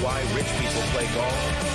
why rich people play golf?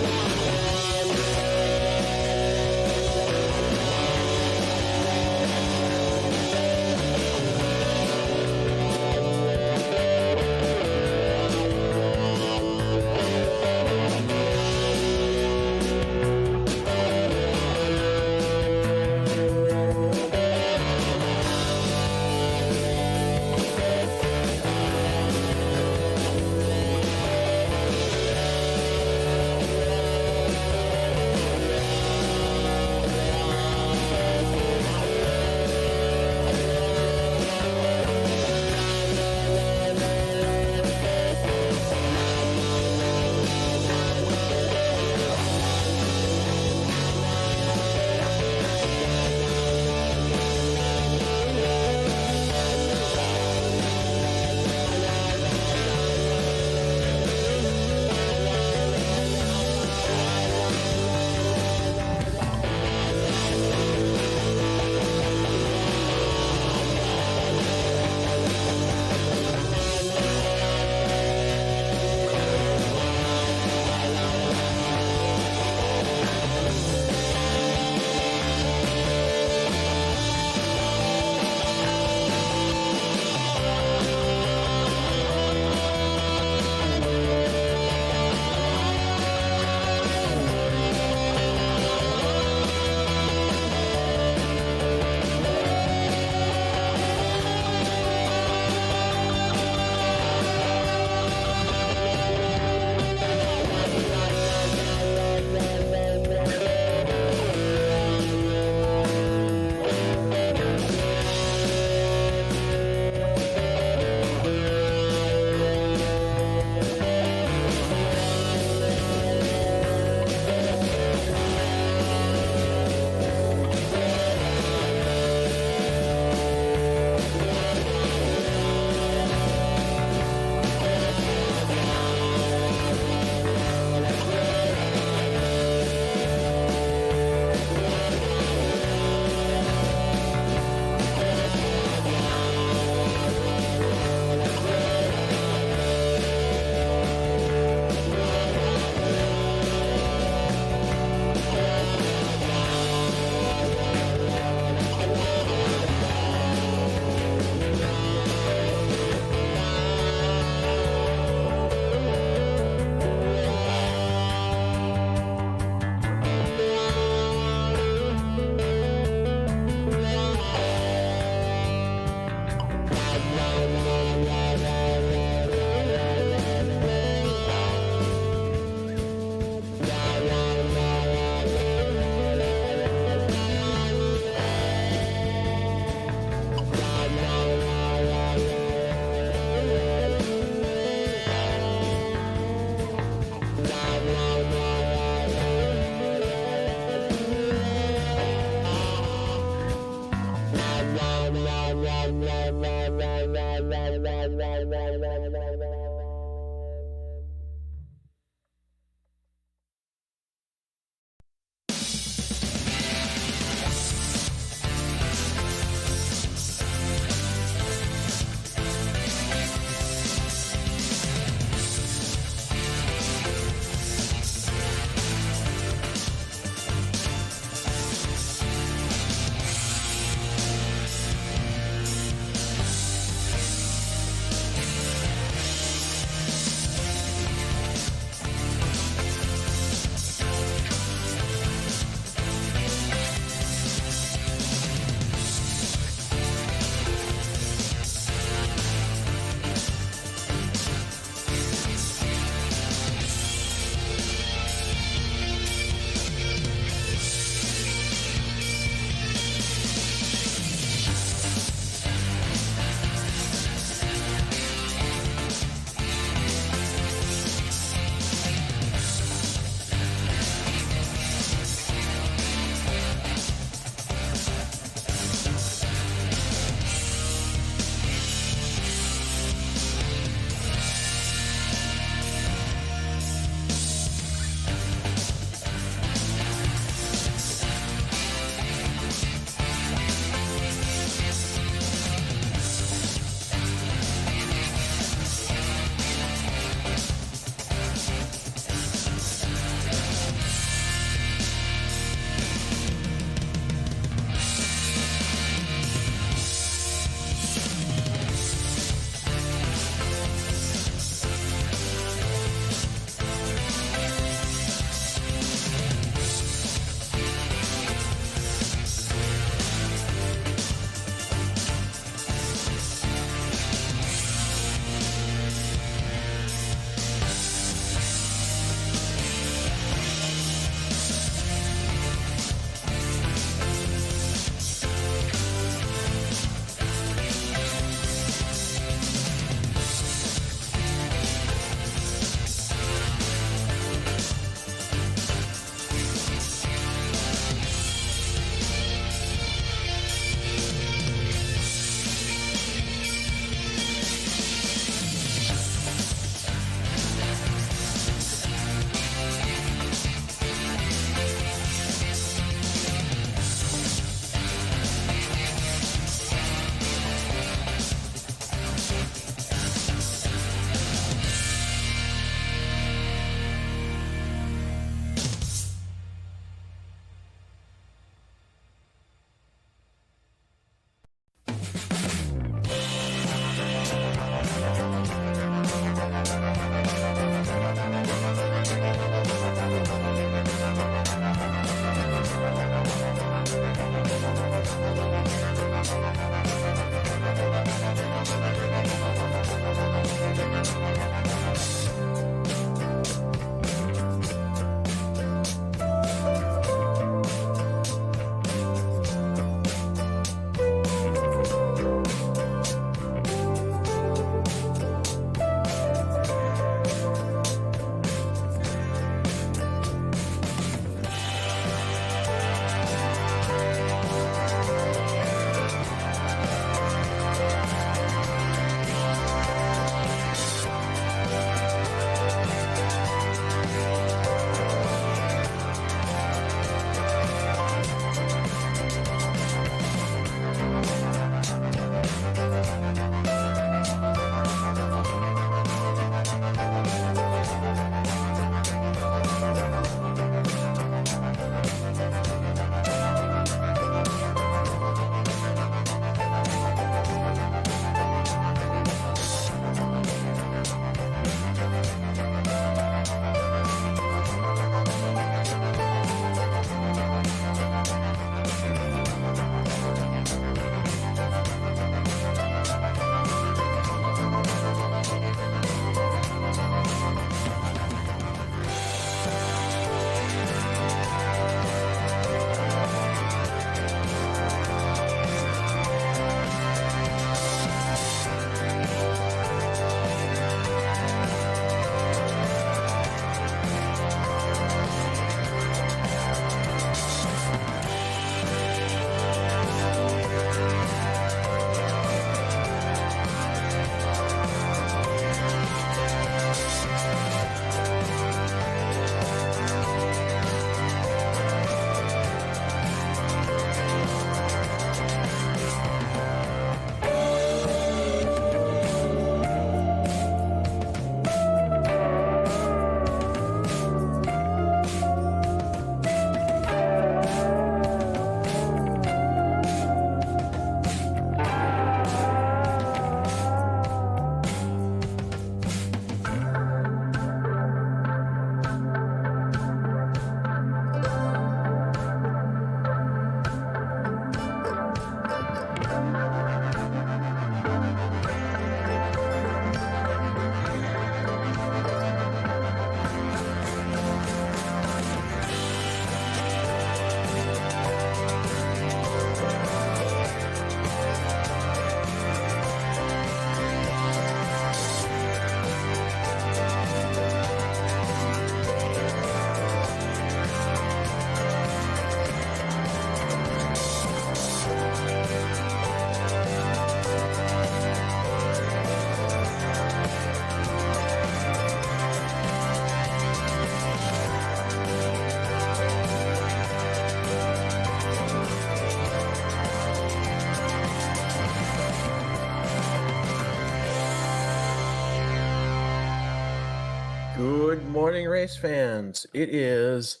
Good morning, race fans. It is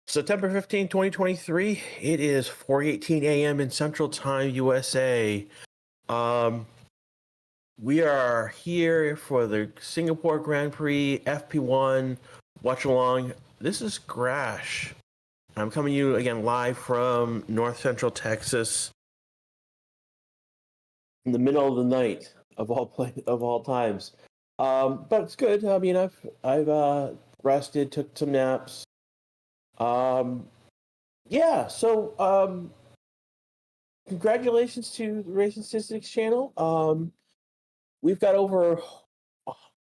September 15, 2023. It is 4:18 a.m. in Central Time, USA. We are here for the Singapore Grand Prix FP1 Watchalong. This is Grash. I'm coming to you again live from North Central Texas in the middle of the night of all times. But it's good. I mean, I've rested, took some naps. Yeah. So, congratulations to the Racing Statistics channel. We've got over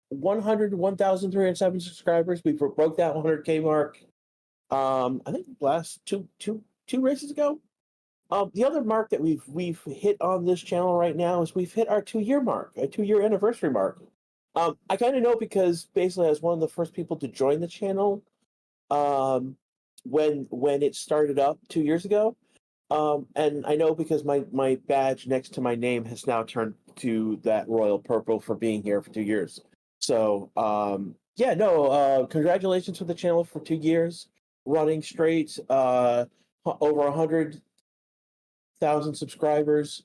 1,307 subscribers. We broke that 100K mark. I think last two races ago. The other mark that we've hit on this channel right now is we've hit our 2-year mark, a 2-year anniversary mark. I kind of know because basically I was one of the first people to join the channel when it started up 2 years ago. And I know because my badge next to my name has now turned to that royal purple for being here for 2 years. So yeah, no, congratulations for the channel for 2 years running straight, over 100,000 subscribers.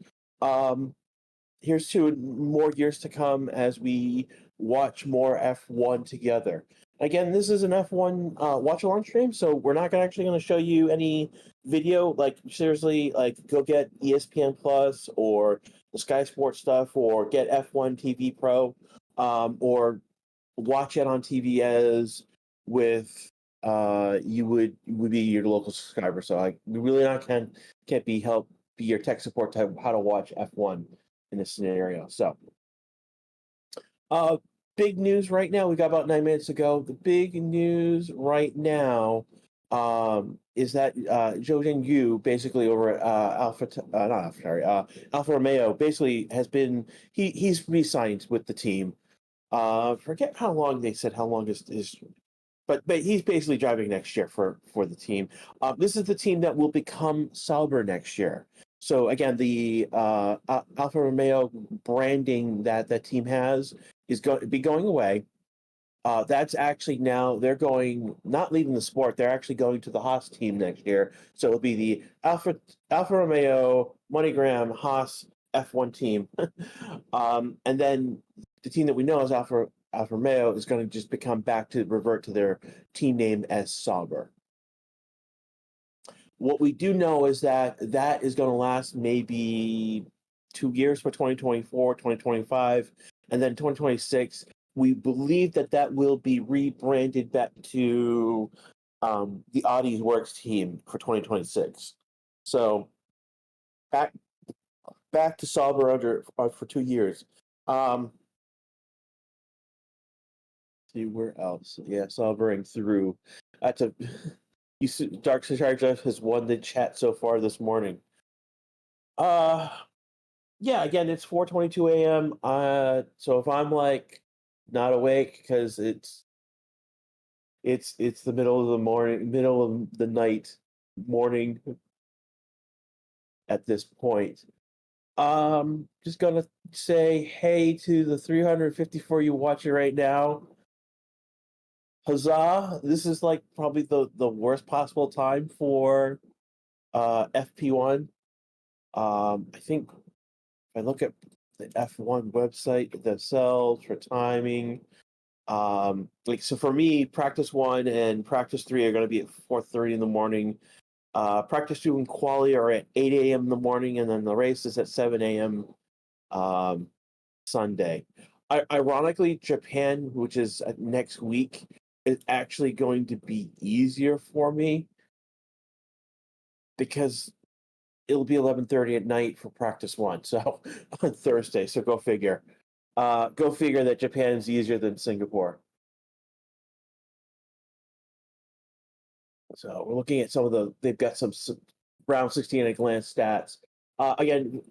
Here's to more years to come as we watch more F1 together. Again, this is an F1 watch-along stream, so we're not actually going to show you any video. Like, seriously, like, go get ESPN Plus or the Sky Sports stuff, or get F1 TV Pro, or watch it on TV as with you would be your local subscriber. So, like, we really can't be your tech support type how to watch F1 in this scenario. So, big news right now. We got about 9 minutes ago. The big news right now is that Zhou Zhengyu, basically over at Alfa Romeo, basically has been he's re-signed with the team. Forget how long they said. How long is but he's basically driving next year for the team. This is the team that will become Sauber next year. So again, the Alfa Romeo branding that team has is going to be going away. That's actually now they're not leaving the sport. They're actually going to the Haas team next year. So it'll be the Alfa Romeo MoneyGram Haas F1 team, and then the team that we know as Alfa Romeo is going to just revert to their team name as Sauber. What we do know is that is going to last maybe 2 years for 2024, 2025, and then 2026. We believe that will be rebranded back to the Audi Works team for 2026. So back to Sauber for 2 years. See where else? Yeah, Saubering through. That's a. Dark Sarja has won the chat so far this morning. Yeah, again, it's 4:22 a.m. So if I'm like not awake because it's the middle of the night, morning at this point. Just gonna say hey to the 354 you watching right now. Huzzah! This is like probably the worst possible time for FP1. I think if I look at the F1 website themselves for timing, so for me, practice 1 and practice 3 are going to be at 4:30 in the morning. Practice 2 and quali are at 8 a.m. in the morning, and then the race is at 7 a.m. Sunday. Ironically, Japan, which is next week, is actually going to be easier for me because it'll be 11:30 at night for practice 1, so on Thursday. So go figure. Go figure that Japan is easier than Singapore. So we're looking at they've got some round 16 at a glance stats. Again,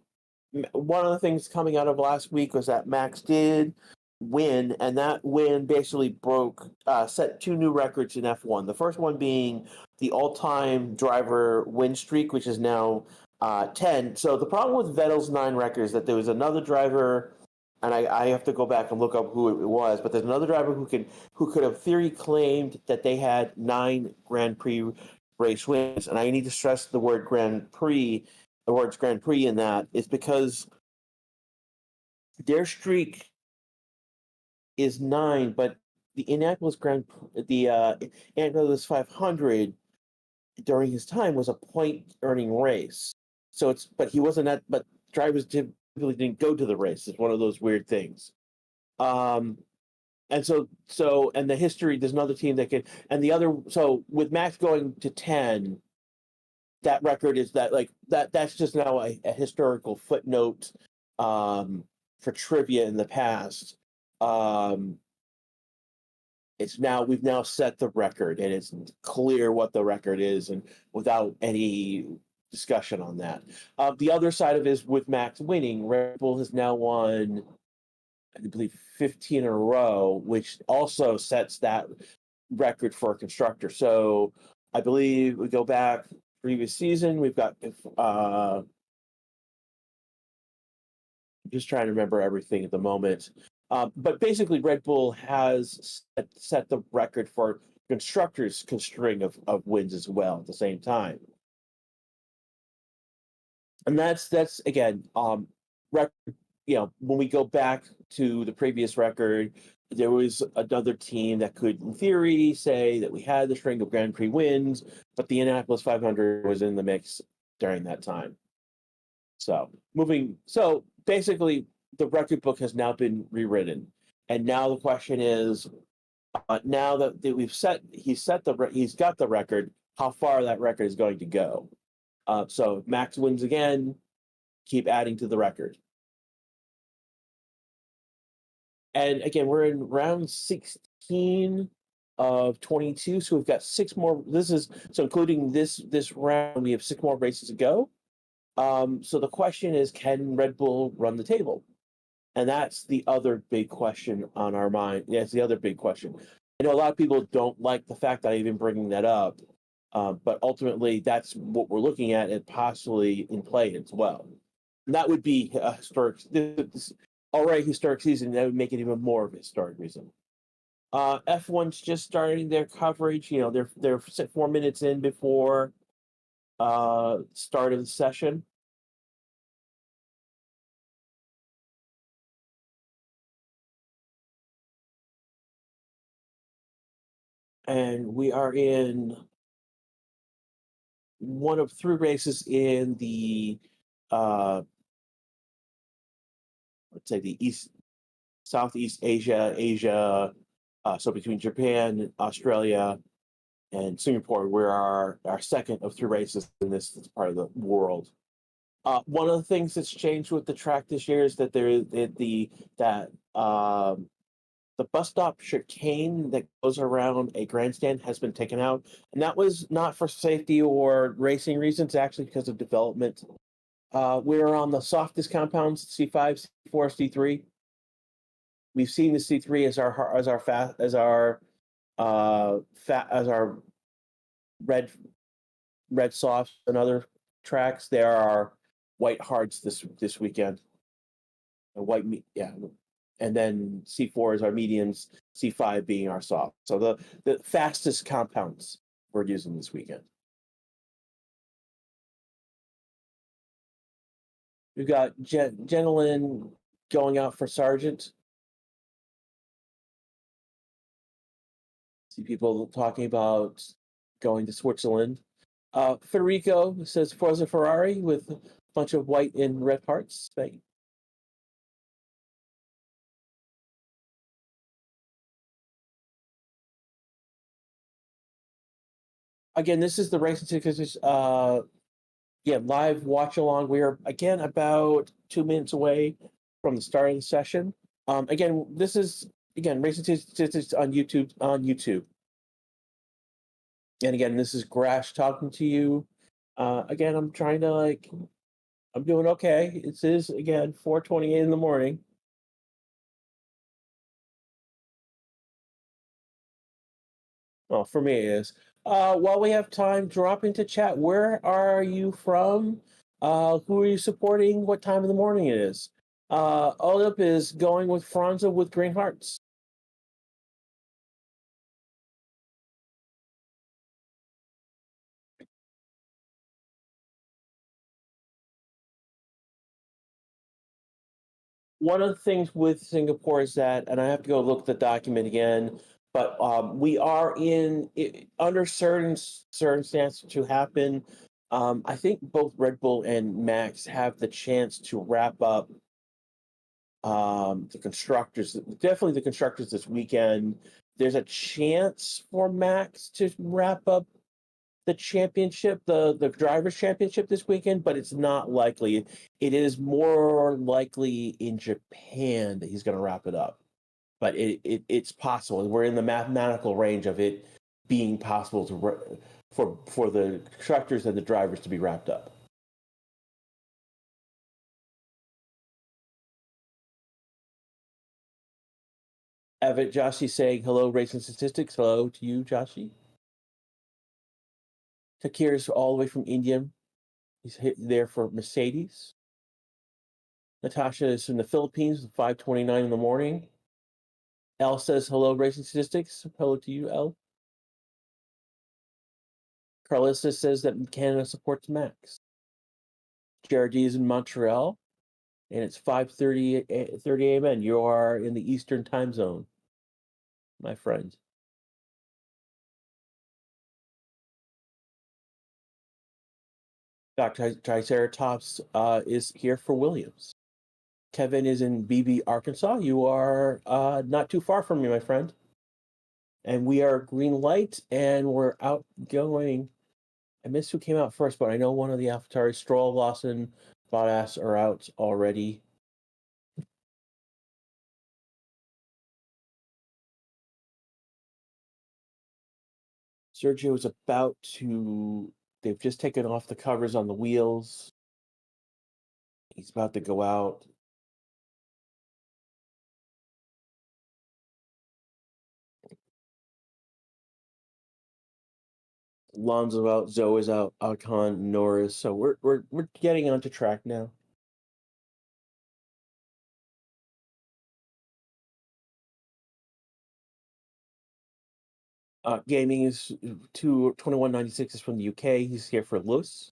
one of the things coming out of last week was that Max did win, and that win basically set 2 new records in F1. The first one being the all-time driver win streak, which is now 10. So the problem with Vettel's 9 records is that there was another driver and I have to go back and look up who it was, but there's another driver who could have theory claimed that they had 9 Grand Prix race wins, and I need to stress the word Grand Prix. The words Grand Prix in that is because their streak is 9, but the Indianapolis 500 during his time was a point earning race. So but he wasn't at, but drivers typically didn't go to the race. It's one of those weird things. Um, and and the history, there's another team that so with Max going to 10, that record is that's just now a historical footnote, for trivia in the past. We've now set the record, and it's clear what the record is, and without any discussion on that. The other side of it is with Max winning, Red Bull has now won, I believe, 15 in a row, which also sets that record for a constructor. So I believe we go back previous season, we've got just trying to remember everything at the moment. But basically, Red Bull has set the record for constructors' string of wins as well at the same time. And that's again, record. When we go back to the previous record, there was another team that could, in theory, say that we had the string of Grand Prix wins, but the Indianapolis 500 was in the mix during that time. So basically, the record book has now been rewritten, and now the question is, now that he's got the record, how far that record is going to go. So Max wins again, keep adding to the record. And again, we're in round 16 of 22, so we've got 6 more. Including this round, we have 6 more races to go. So the question is, can Red Bull run the table? And that's the other big question on our mind. Yeah, it's the other big question. I know a lot of people don't like the fact that I'm even bringing that up, but ultimately that's what we're looking at and possibly in play as well. And that would be a historic, this already historic season. That would make it even more of a historic reason. F1's just starting their coverage. They're 4 minutes in before start of the session. And we are in one of 3 races in the let's say the Southeast Asia, so between Japan, Australia, and Singapore. We're our second of 3 races in this part of the world. One of the things that's changed with the track this year is that the bus stop chicane that goes around a grandstand has been taken out, and that was not for safety or racing reasons, actually because of development. We're on the softest compounds, C5, C4, C3. We've seen the C3 as our red softs and other tracks. There are white hards this weekend. And then C4 is our mediums, C5 being our soft. So the fastest compounds we're using this weekend. We've got Genelin going out for Sargent. See people talking about going to Switzerland. Federico says Forza Ferrari with a bunch of white and red hearts. Again, this is the racing tickets. Live watch along. We are again about 2 minutes away from the start of the session. This is racing statistics on YouTube. And again, this is Grash talking to you. Again, I'm trying to I'm doing okay. It is again 4:28 in the morning. Well, for me it is. While we have time, drop into chat. Where are you from? Who are you supporting? What time of the morning it is? Olip is going with Franza with green hearts. One of the things with Singapore is that, and I have to go look at the document again, but we are under certain circumstances to happen. I think both Red Bull and Max have the chance to wrap up the constructors, definitely the constructors this weekend. There's a chance for Max to wrap up the championship, the drivers' championship this weekend, but it's not likely. It is more likely in Japan that he's going to wrap it up. But it's possible. We're in the mathematical range of it being possible for the constructors and the drivers to be wrapped up. Evan Joshi saying hello, racing statistics. Hello to you, Joshi. Takir is all the way from India. He's there for Mercedes. Natasha is from the Philippines, 5:29 in the morning. L says hello, racing statistics. Hello to you, L. Carlissa says that Canada supports Max. JRD is in Montreal, and it's 5:30 a.m. You are in the Eastern time zone, my friend. Dr. Triceratops is here for Williams. Kevin is in BB, Arkansas. You are not too far from me, my friend. And we are green light, and we're outgoing. I missed who came out first, but I know one of the AlphaTauri, Stroll, Lawson, Bottas are out already. Sergio is about to. They've just taken off the covers on the wheels. He's about to go out. Lonzo out, Zoe out, Ocon, Norris. So we're getting onto track now. Gaming is 2196 is from the UK. He's here for Lewis.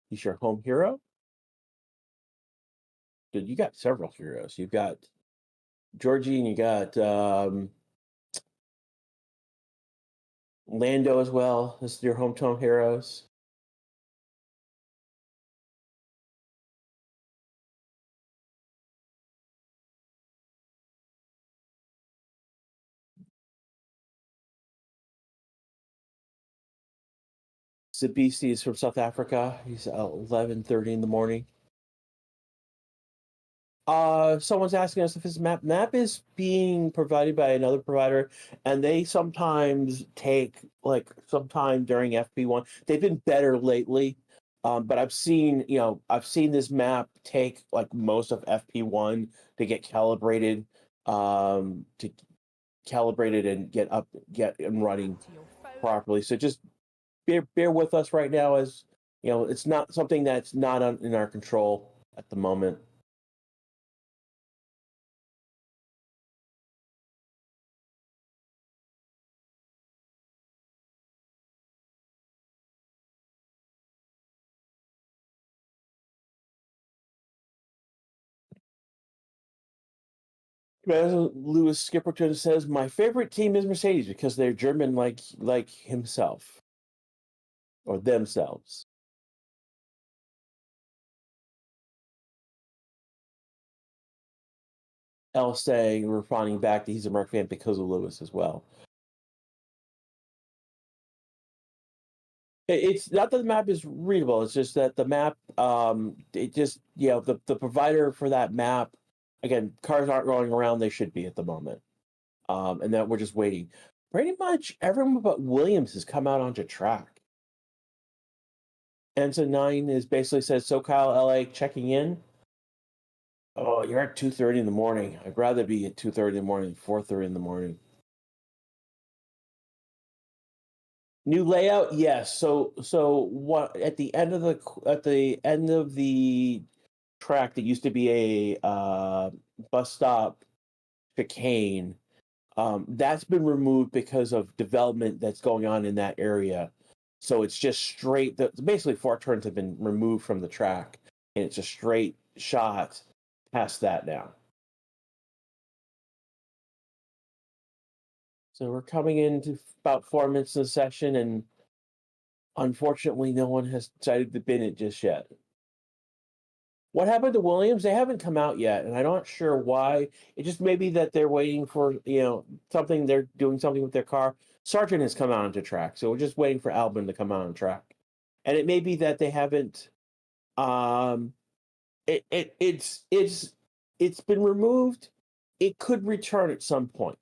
He's your home hero. Dude, you got several heroes. You've got Georgie and you got Lando as well. This is your hometown heroes. Zabisi is from South Africa. He's 11:30 in the morning. Someone's asking us if his map is being provided by another provider, and they sometimes take like sometime during FP1. They've been better lately, but I've seen this map take like most of FP1 to get calibrated, and get and running properly. So just bear with us right now, as it's not something that's not in our control at the moment. As Lewis Skipperton says, my favorite team is Mercedes because they're German like himself or themselves. L saying, responding back that he's a Merc fan because of Lewis as well. It's not that the map is readable. It's just that the map, it just the provider for that map. Again, cars aren't rolling around. They should be at the moment, and that we're just waiting. Pretty much everyone but Williams has come out onto track. Ensign 9 is basically says SoCal LA checking in. Oh, you're at 2:30 in the morning. I'd rather be at 2:30 in the morning than 4:30 in the morning. New layout, yes. So what at the end of the track that used to be a bus stop chicane. That's been removed because of development that's going on in that area. So it's just straight. Basically, 4 turns have been removed from the track, and it's a straight shot past that now. So we're coming into about 4 minutes in the session, and unfortunately, no one has decided to bin it just yet. What happened to Williams? They haven't come out yet, and I'm not sure why. It just may be that they're waiting for something. They're doing something with their car. Sargent has come out onto track, so we're just waiting for Albon to come out on track. And it may be that they haven't. It's been removed. It could return at some point.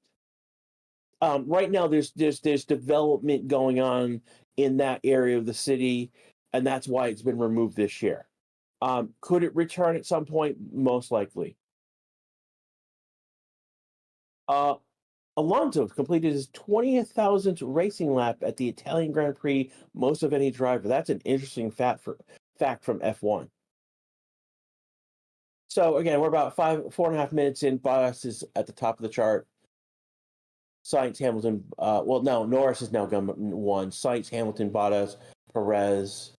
Right now, there's development going on in that area of the city, and that's why it's been removed this year. Could it return at some point? Most likely. Alonso completed his 20,000th racing lap at the Italian Grand Prix, most of any driver. That's an interesting fact from F1. So again, we're about 4.5 minutes in. Bottas is at the top of the chart. Sainz, Hamilton. No, Norris is now gone 1. Sainz, Hamilton, Bottas, Perez.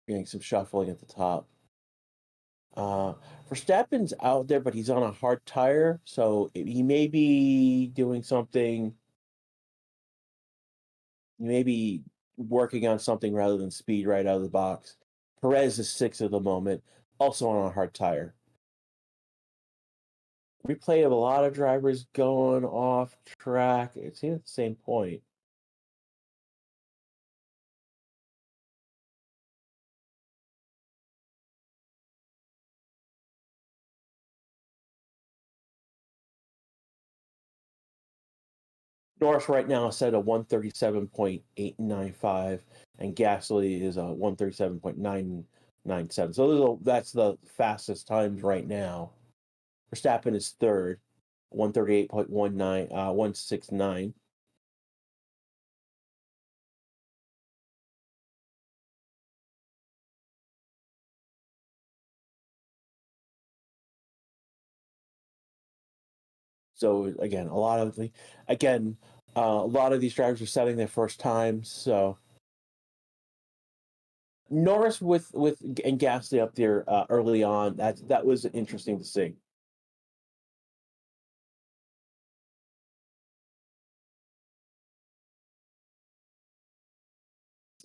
Getting some shuffling at the top. Verstappen's out there, but he's on a hard tire, so he may be doing something. He may be working on something rather than speed right out of the box. Perez is 6th at the moment, also on a hard tire. Replay of a lot of drivers going off track. It seems at the same point. Norris right now is set at 137.895, and Gasly is a 137.997. So that's the fastest times right now. Verstappen is 3rd, 138.169. So again, a lot of these drivers are setting their first times. So Norris with and Gasly up there early on. That was interesting to see.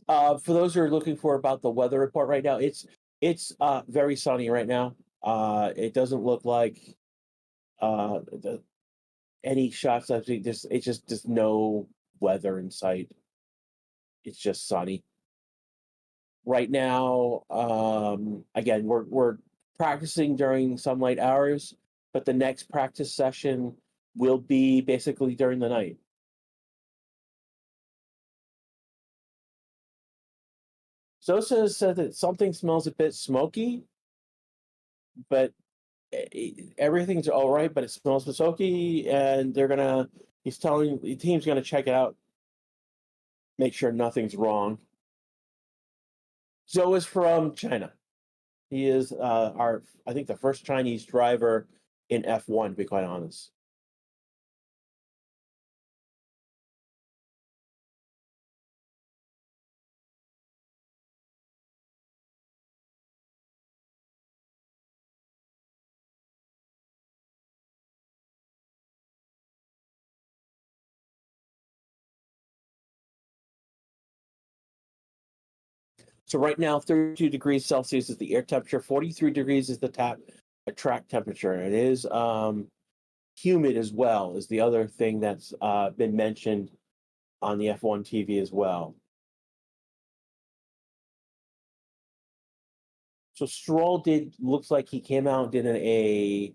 For those who are looking for about the weather report right now, it's very sunny right now. It doesn't look like any shots I've seen. It's just no weather in sight. It's just sunny. Right now, again, we're practicing during sunlight hours, but the next practice session will be basically during the night. Sosa said that something smells a bit smoky, but everything's all right, but it smells smoky, and he's telling the team's gonna check it out, make sure nothing's wrong. Zhou is from China. He is I think the first Chinese driver in F1, to be quite honest. So right now, 32 degrees Celsius is the air temperature. 43 degrees is the track temperature. It is humid as well, is the other thing that's been mentioned on the F1 TV as well. So Stroll looks like he came out and did a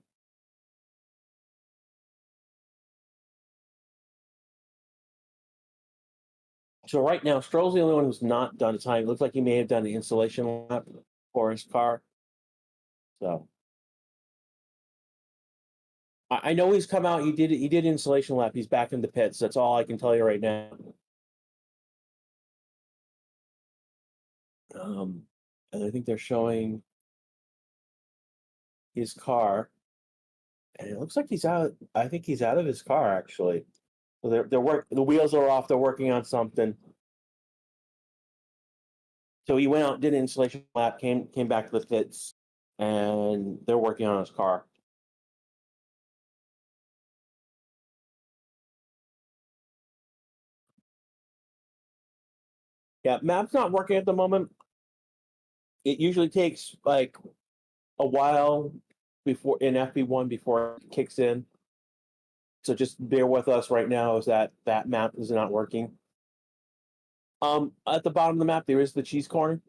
So right now, Stroll's the only one who's not done a time. It looks like he may have done an installation lap for his car. So I know he's come out. He did installation lap. He's back in the pits. That's all I can tell you right now. and I think they're showing his car, and it looks like he's out. I think he's out of his car actually. So the wheels are off. They're working on something. So he went out, did an installation lap, came back to the pits, and they're working on his car. Yeah, map's not working at the moment. It usually takes like a while before in FP1 before it kicks in. So just bear with us right now. Is that map is not working. At the bottom of the map there is the cheese corner.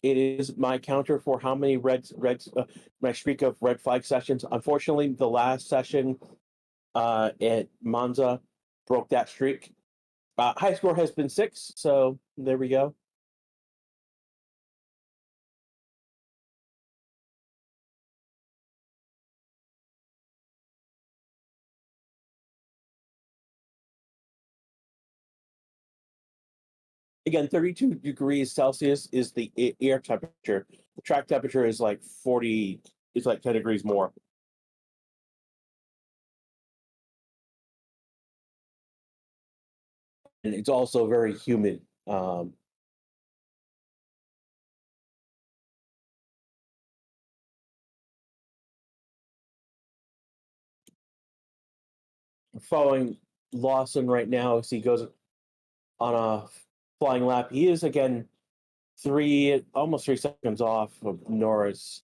It is my counter for how many my streak of red flag sessions. Unfortunately, the last session at Monza broke that streak. High score has been 6, so there we go. Again, 32 degrees Celsius is the air temperature. The track temperature is like 40, it's like 10 degrees more. And it's also very humid. Following Lawson right now as he goes on a flying lap. He is again almost 3 seconds off of Norris.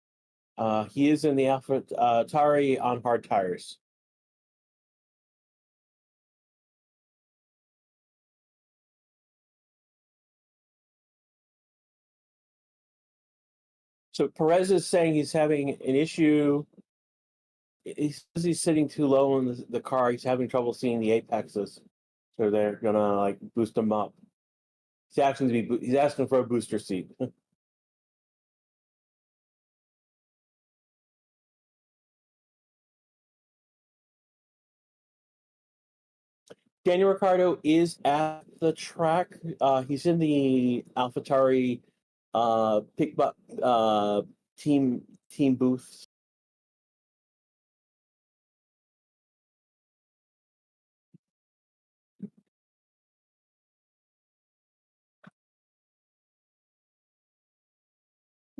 He is in the Alpha Tari on hard tires. So Perez is saying he's having an issue. He says he's sitting too low in the car. He's having trouble seeing the apexes, so they're gonna like boost him up. He's asking for a booster seat. Daniel Ricciardo is at the track. He's in the AlphaTauri team booth.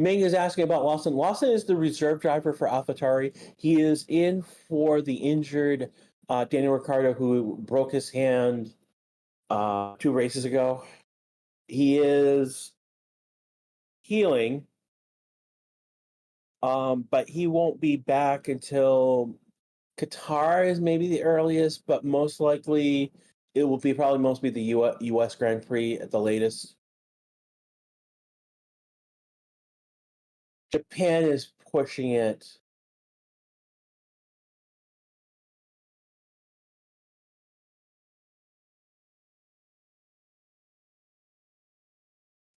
Ming is asking about Lawson. Lawson is the reserve driver for AlphaTauri. He is in for the injured Daniel Ricciardo, who broke his hand 2 races ago. He is healing, but he won't be back until Qatar is maybe the earliest, but most likely it will be probably mostly the US Grand Prix at the latest. Japan is pushing it.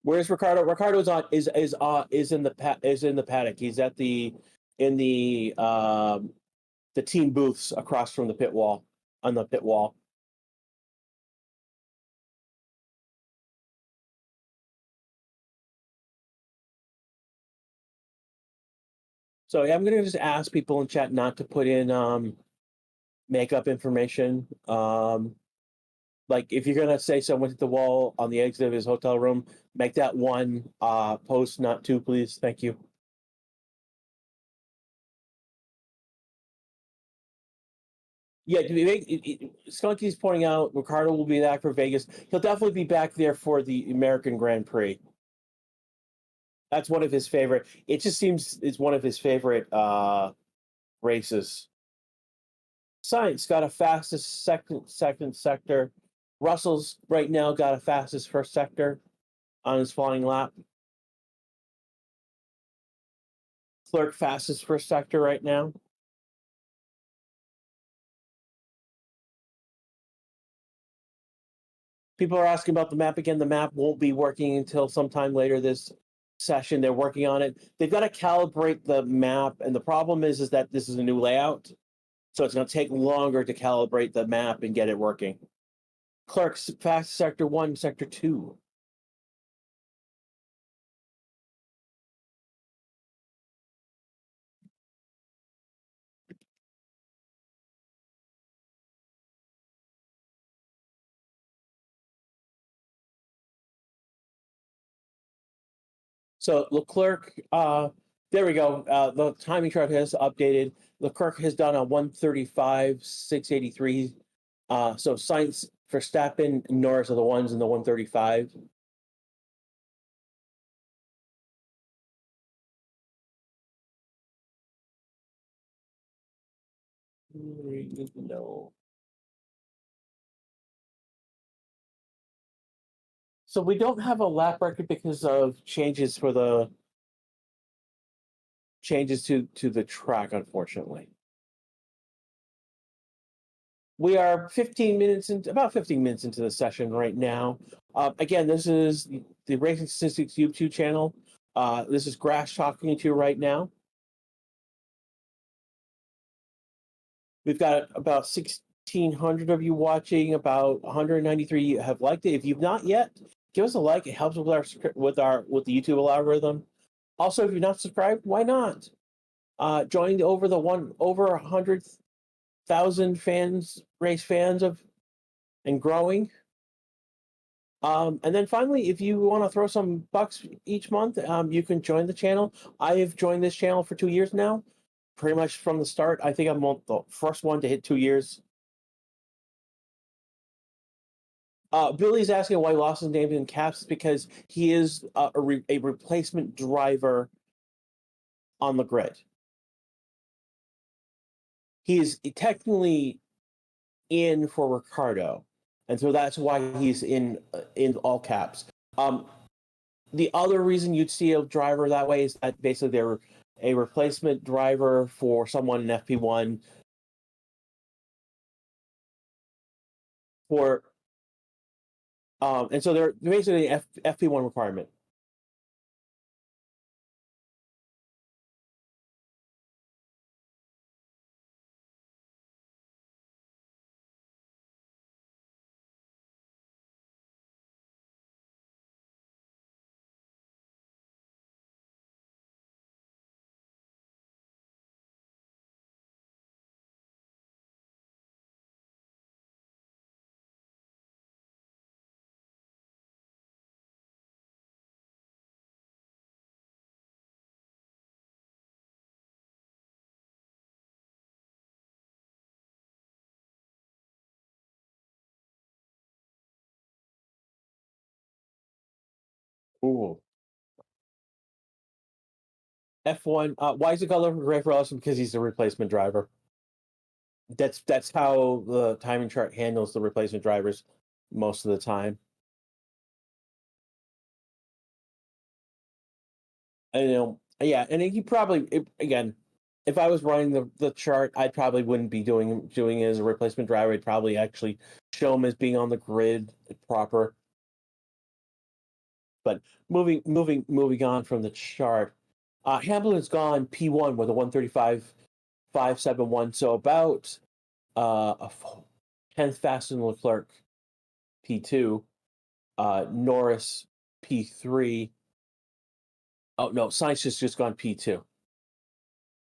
Where's Ricardo? Ricardo's on is in the paddock. He's at the team booths across from the pit wall on the pit wall. So yeah, I'm gonna just ask people in chat not to put in makeup information. Like if you're gonna say someone hit the wall on the exit of his hotel room, make that 1 post, not 2, please. Thank you. Yeah, Skunky's pointing out Ricardo will be back for Vegas. He'll definitely be back there for the American Grand Prix. That's one of his favorite. It just seems it's one of his favorite races. Science got a fastest second sector. Russell's right now got a fastest first sector on his flying lap. Clerk fastest first sector right now. People are asking about the map again. The map won't be working until sometime later this session. They're working on it. They've got to calibrate the map, and the problem is that this is a new layout, so it's going to take longer to calibrate the map and get it working. Clerk's fast sector 1, sector 2. So Leclerc, there we go. The timing chart has updated. Leclerc has done a 135.683. So Sainz, Verstappen, Norris are the ones in the 135. No. So we don't have a lap record because of changes to the track, unfortunately. We are about 15 minutes into the session right now. Again, this is the Racing Statistics YouTube channel. This is Grash talking to you right now. We've got about 1,600 of you watching. About 193 have liked it. If you've not yet, give us a like. It helps with the YouTube algorithm. Also, if you're not subscribed, why not? Join over 100,000 race fans and growing. And then finally, if you want to throw some bucks each month, you can join the channel. I have joined this channel for 2 years now, pretty much from the start. I think I'm the first one to hit 2 years. Billy's asking why he lost his name in caps. Because he is a replacement driver on the grid. He is technically in for Ricardo, and so that's why he's in all caps. The other reason you'd see a driver that way is that basically they're a replacement driver for someone in FP1 and so they're basically an FP1 requirement. Ooh. F1. Why is it called Ray for Ellison? Because he's the replacement driver. That's how the timing chart handles the replacement drivers most of the time. And yeah, and he probably again, if I was running the chart, I probably wouldn't be doing it as a replacement driver. I'd probably actually show him as being on the grid proper. But moving on from the chart, Hamilton's gone P1 with a 135.571, so about a 10th faster than Leclerc. P2, Norris P3. Oh no, Sainz just gone P2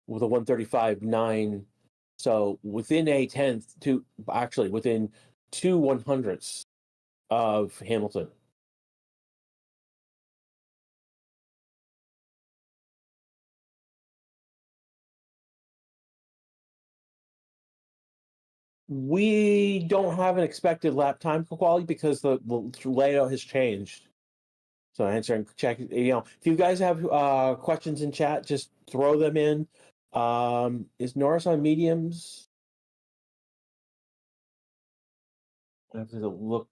with a 135.9. So within a tenth within 2/100ths of Hamilton. We don't have an expected lap time quality because the layout has changed. So answering check, if you guys have questions in chat, just throw them in. Is Norris on mediums? I have to look.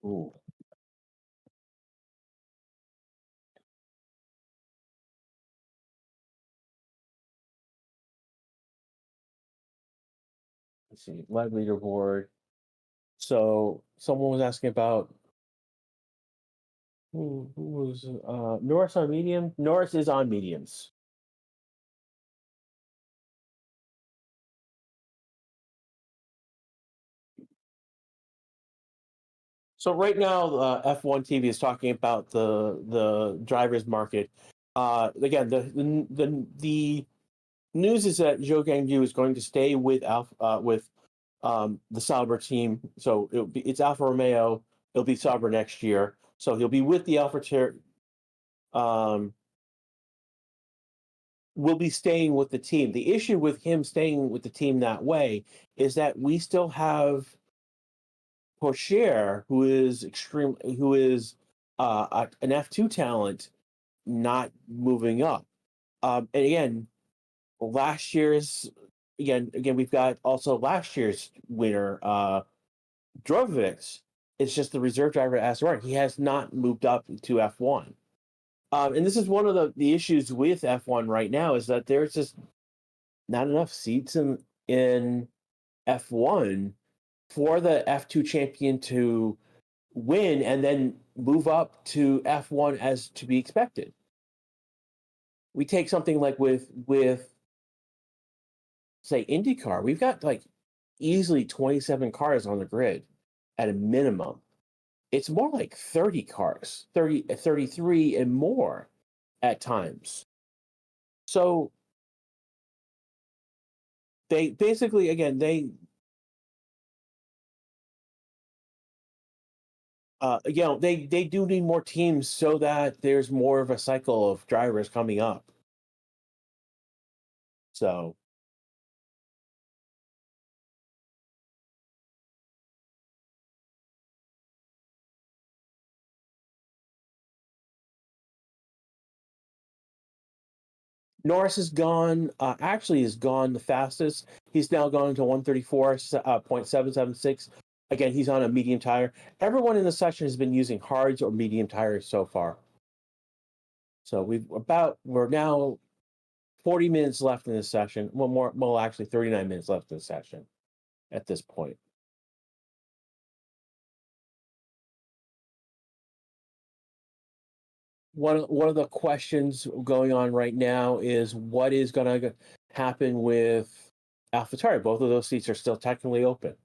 Ooh. Let's see, live leaderboard. So someone was asking about who was Norris on medium. Norris is on mediums. So right now, F1 TV is talking about the drivers market. Again, the news is that Zhou Guangyu is going to stay with the Sauber team. So it's Alfa Romeo. It'll be Sauber next year. So he'll be with the um, will be staying with the team. The issue with him staying with the team that way is that we still have Porsche, who is an F2 talent, not moving up. And again, last year's again we've got also last year's winner, Drogovic. It's just the reserve driver at Aston Martin. He has not moved up to F1. And this is one of the issues with F1 right now is that there's just not enough seats in F1 for the F2 champion to win and then move up to F1 as to be expected. We take something like with say IndyCar, we've got like easily 27 cars on the grid at a minimum. It's more like 30 cars, 33 and more at times. So they basically, again, they do need more teams so that there's more of a cycle of drivers coming up. So Norris is gone. Actually, is gone the fastest. He's now gone to 134.776. Again, he's on a medium tire. Everyone in the session has been using hards or medium tires so far. So we're now 40 minutes left in this session. Well, actually 39 minutes left in the session at this point. One of the questions going on right now is what is going to happen with AlphaTauri. Both of those seats are still technically open.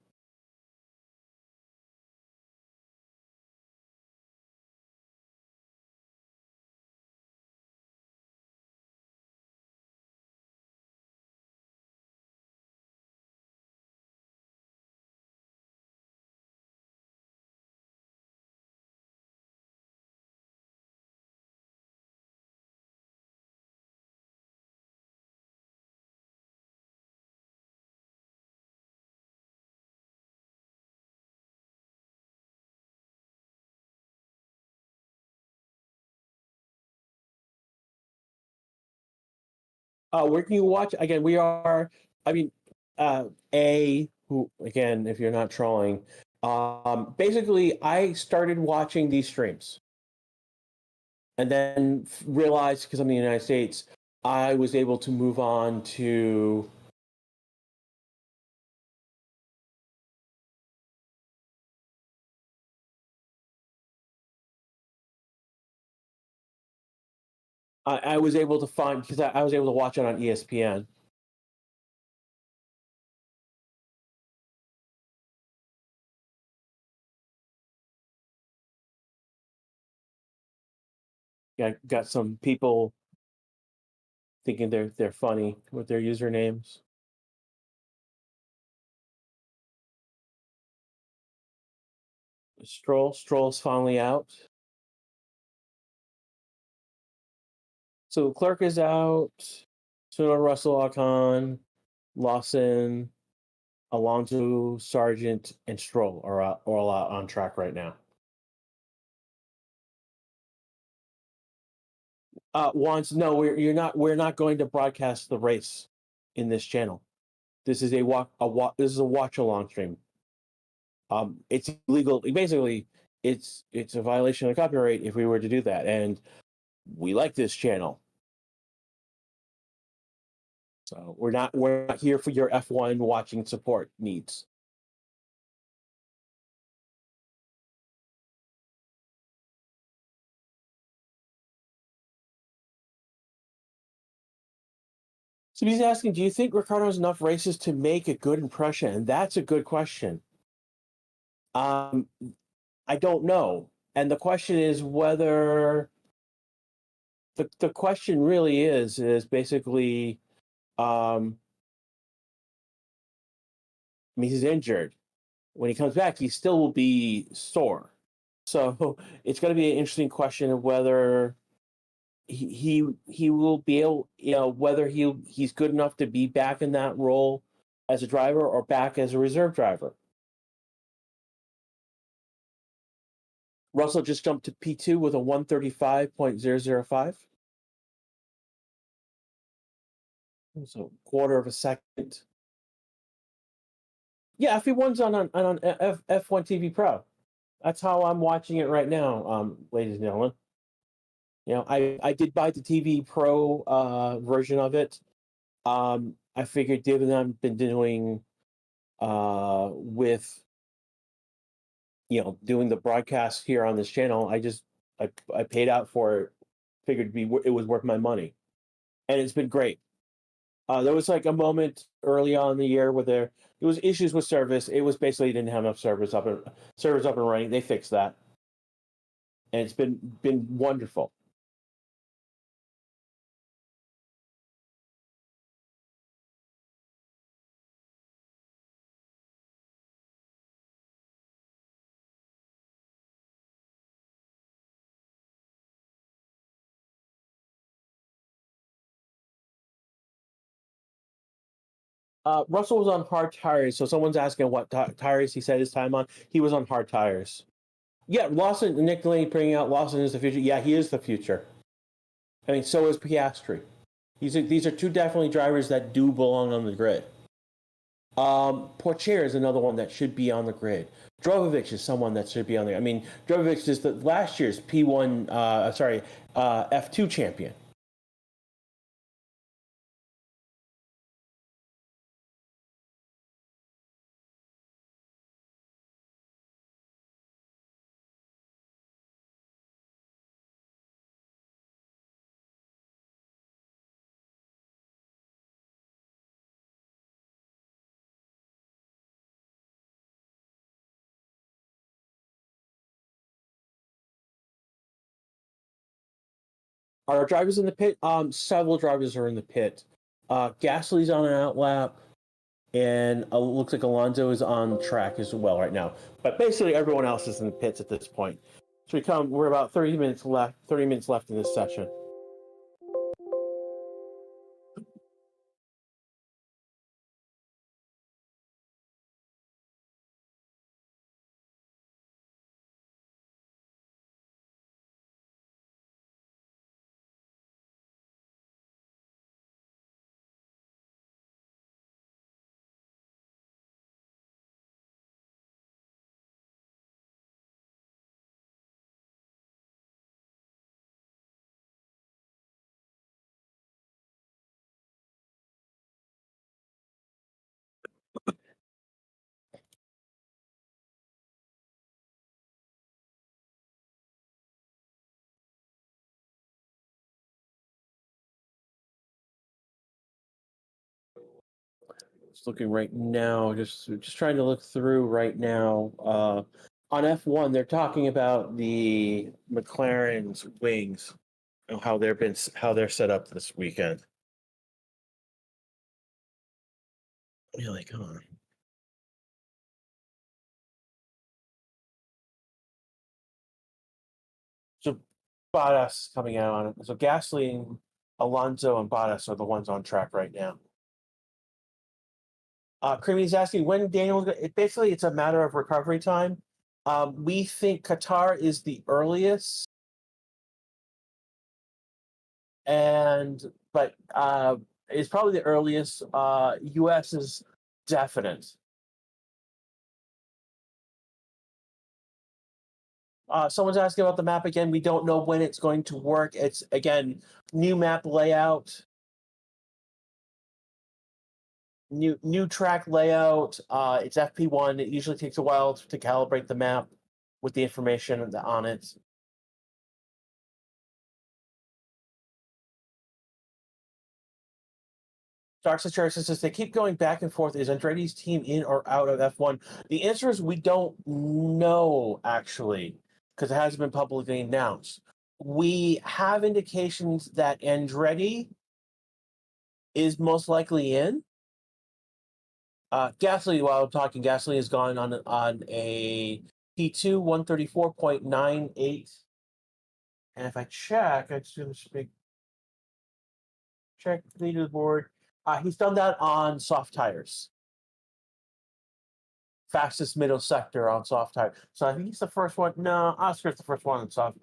Where can you watch? Again, we are. I mean, who again? If you're not trolling, basically, I started watching these streams, and then realized because I'm in the United States, I was able to move on to. I was able to find because I was able to watch it on ESPN. Got some people thinking they're funny with their usernames. Stroll's finally out. So Clark is out. Soon Russell Ocon, Lawson, Alonso, Sargent, and Stroll are all out on track right now. Once no, we're not going to broadcast the race in this channel. This is this is a watch along stream. It's illegal. Basically, it's a violation of copyright if we were to do that, and we like this channel. So we're not here for your F1 watching support needs. So he's asking, do you think Ricardo has enough races to make a good impression? And that's a good question. I don't know. And the question is whether the question really is basically, I mean, he's injured. When he comes back, he still will be sore. So it's going to be an interesting question of whether he will be able, whether he's good enough to be back in that role as a driver or back as a reserve driver. Russell just jumped to P2 with a 135.005. So quarter of a second. Yeah, FP1's on F1 TV Pro. That's how I'm watching it right now, ladies and gentlemen. I did buy the TV Pro version of it. I figured given I've been doing with doing the broadcast here on this channel, I paid out for it. Figured it was worth my money, and it's been great. There was like a moment early on in the year where there was issues with service. It was basically didn't have enough servers up and running. They fixed that, and it's been wonderful. Russell was on hard tires, so someone's asking what tires he set his time on. He was on hard tires. Yeah, Lawson, Nick Delaney bringing out Lawson is the future. Yeah, he is the future. I mean, so is Piastri. These are two definitely drivers that do belong on the grid. Poitier is another one that should be on the grid. Drogovic is someone that should be on there. I mean, Drogovic is the last year's P1, F2 champion. Are drivers in the pit? Several drivers are in the pit. Gasly's on an outlap, and looks like Alonso is on track as well right now. But basically, everyone else is in the pits at this point. So we're about 30 minutes left. 30 minutes left in this session. Just looking right now, just trying to look through right now. On F1, they're talking about the McLaren's wings and how they're set up this weekend. Really, come on. So Bottas coming out on it. So Gasly, Alonso, and Bottas are the ones on track right now. Creamy's asking when Daniel. Basically, it's a matter of recovery time. We think Qatar is the earliest, but it's probably the earliest. US is definite. Someone's asking about the map again. We don't know when it's going to work. It's again new map layout, new track layout. It's FP1. It usually takes a while to calibrate the map with the information on it. Dark Situation says they keep going back and forth. Is Andretti's team in or out of F1? The answer is we don't know, actually, because it hasn't been publicly announced. we have indications that Andretti is most likely in. Gasly, while I'm talking, Gasly has gone on a P2 134.98. And if I check, I just going to check the leaderboard. He's done that on soft tires. Fastest middle sector on soft tire. So I think he's the first one. No, Oscar's the first one on soft.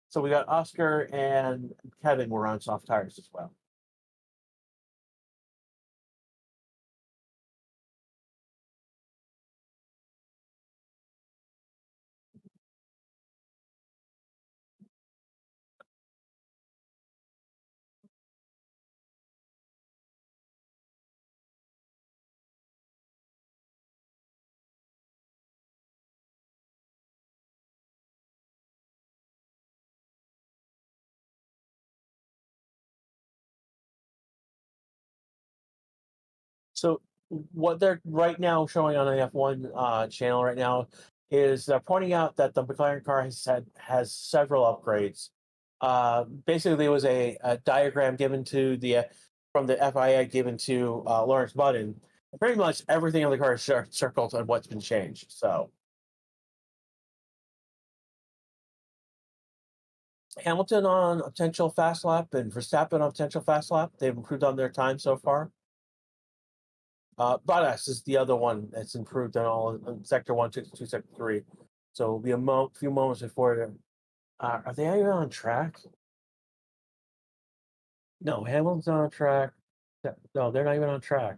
So we got Oscar and Kevin were on soft tires as well. So what they're right now showing on the F1 channel right now is they're pointing out that the McLaren car has several upgrades. Basically, there was a diagram given to the from the FIA given to Lawrence Budden. Pretty much everything on the car is circled on what's been changed. So Hamilton on a potential fast lap and Verstappen on a potential fast lap. They've improved on their time so far. Bottas is the other one that's improved on all in sector 1, 2, sector 3. So it'll be a few moments before. Are they even on track? No, Hamilton's on track. No, they're not even on track.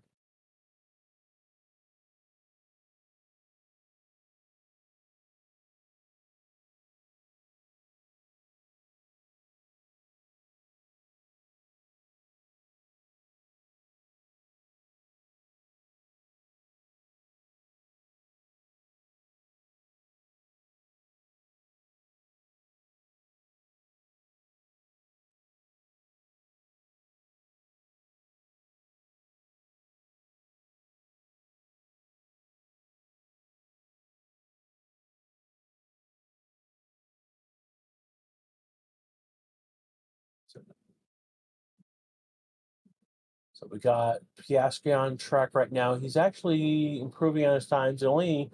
So we got Piastri on track right now. He's actually improving on his times. Only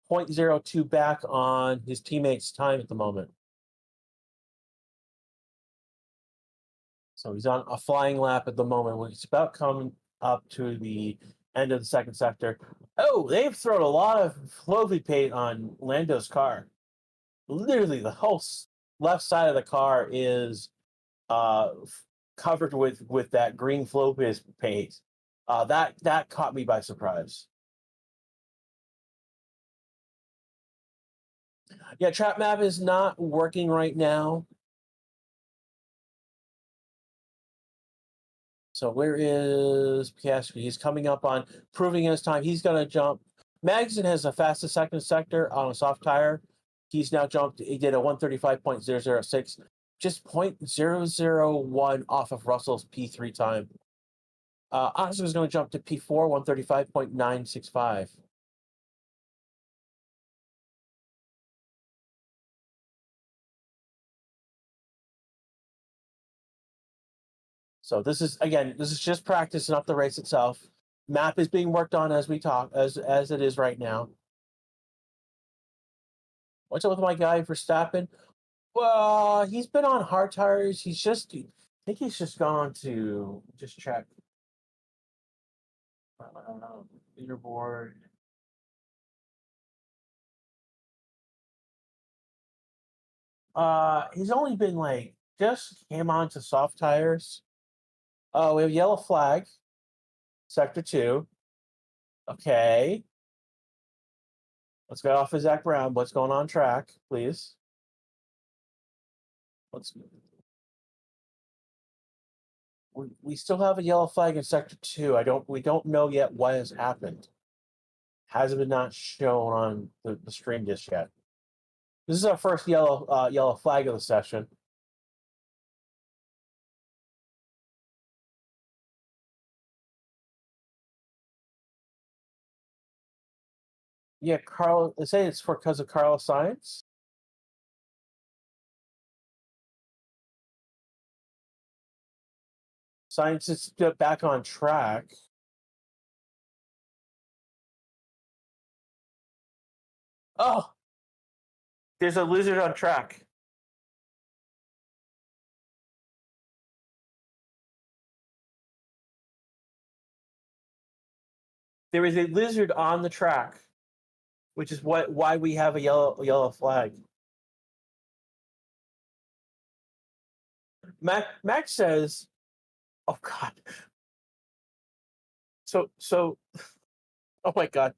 0.02 back on his teammates' time at the moment. So he's on a flying lap at the moment. He's about coming up to the end of the second sector. Oh, they've thrown a lot of Flovi paint on Lando's car. Literally, the whole left side of the car is covered with that green Flovi paint. That caught me by surprise. Yeah, trap map is not working right now. So where is Piastri? He's coming up on proving his time. He's going to jump. Magnussen has the fastest second sector on a soft tire. He's now jumped. He did a 135.006, just 0.001 off of Russell's P3 time. Oscar's going to jump to P4, 135.965. So this is just practice, not the race itself. Map is being worked on as we talk, as it is right now. What's up with my guy Verstappen? Well, he's been on hard tires. I think he's just gone to just check leaderboard. He's only been just came on to soft tires. Oh, we have yellow flag, sector 2. Okay. Let's get off of Zach Brown. What's going on track, please? We still have a yellow flag in sector 2. We don't know yet what has happened. Hasn't been not shown on the stream just yet. This is our first yellow flag of the session. Yeah, Carl. They say it's because of Carlos Sainz. Science is back on track. Oh, there's a lizard on track. There is a lizard on the track, which is why we have a yellow flag. Max says, "Oh God." So, oh my God.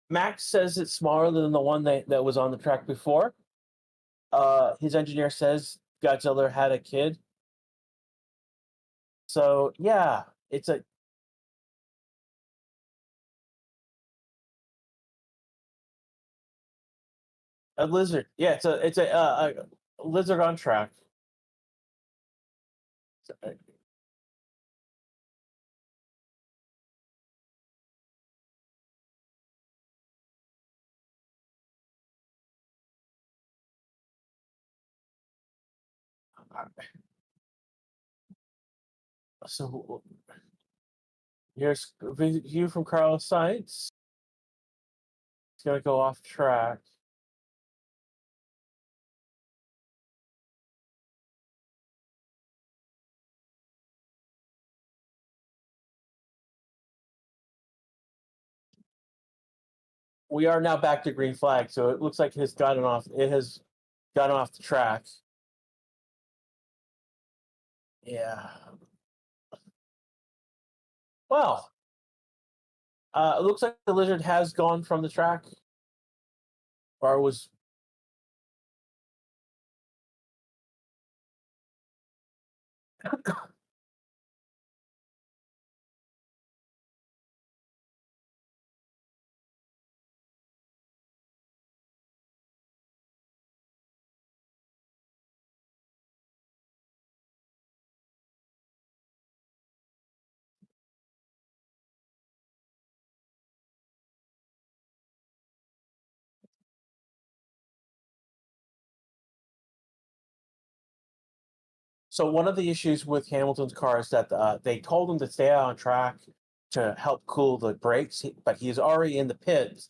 Max says it's smaller than the one that was on the track before. His engineer says Godzilla had a kid. So yeah, it's a lizard. Yeah, a lizard on track. So here's a view from Carlos Sainz. It's gonna go off track. We are now back to green flag, so it looks like it has gotten off. It has gotten off the track. Yeah. Well, it looks like the lizard has gone from the track, or was. So one of the issues with Hamilton's car is that they told him to stay out on track to help cool the brakes, but he's already in the pit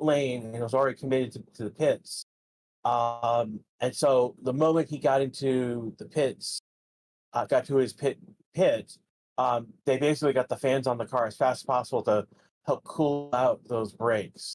lane, and he was already committed to the pits. And so the moment he got into the pits, got to his pit, they basically got the fans on the car as fast as possible to help cool out those brakes.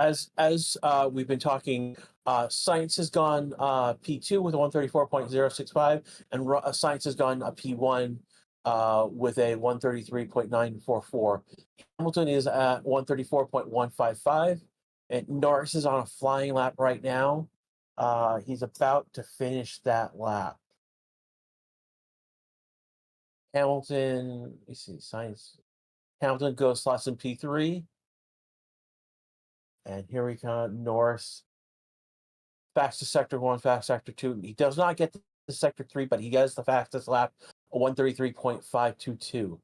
As we've been talking, Science has gone P2 with a 134.065, and Science has gone P1 with a 133.944. Hamilton is at 134.155, and Norris is on a flying lap right now. He's about to finish that lap. Hamilton, let me see, Science. Hamilton goes slots in P3, and here we come, Norris. Fastest sector one, fast sector two. He does not get the sector three, but he gets the fastest lap, 133.522.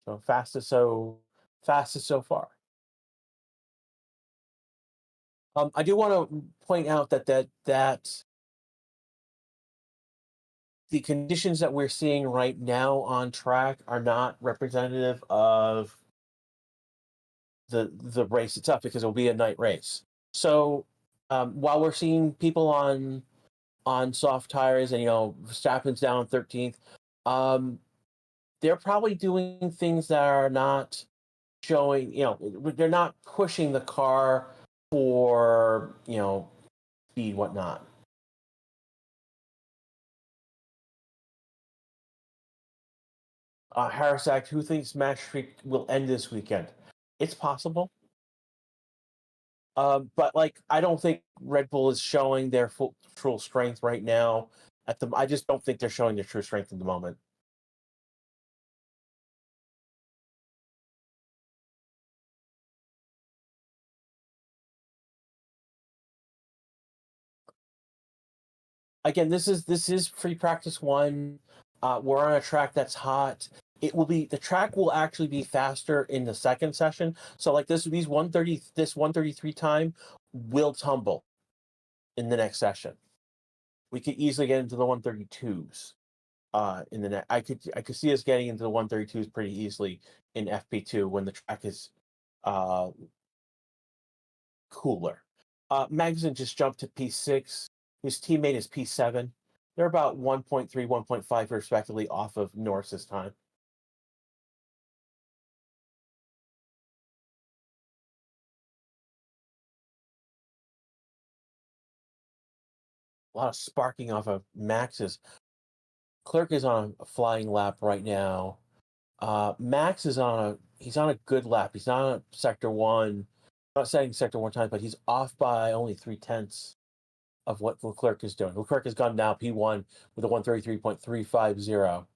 So fastest so far. I do want to point out that the conditions that we're seeing right now on track are not representative of the race itself, because it'll be a night race. So while we're seeing people on soft tires, and Verstappen's down 13th, they're probably doing things that are not showing, they're not pushing the car for, speed, whatnot. Harris Act, who thinks match streak will end this weekend? It's possible. But I don't think Red Bull is showing their full strength right now. I just don't think they're showing their true strength at the moment. Again, this is free practice one. We're on a track that's hot. The track will actually be faster in the second session. So like this 133 time will tumble in the next session. We could easily get into the 132s. In the net, I could see us getting into the 132s pretty easily in FP2 when the track is cooler. Magnussen just jumped to P6. His teammate is P7. They're about 1.3, 1.5 respectively off of Norris's time. A lot of sparking off of Max's. Clerk is on a flying lap right now. Max is he's on a good lap. He's not on sector one, not setting sector one time, but he's off by only 3/10 of what Leclerc is doing. Leclerc has gone now P1 with a 133.350.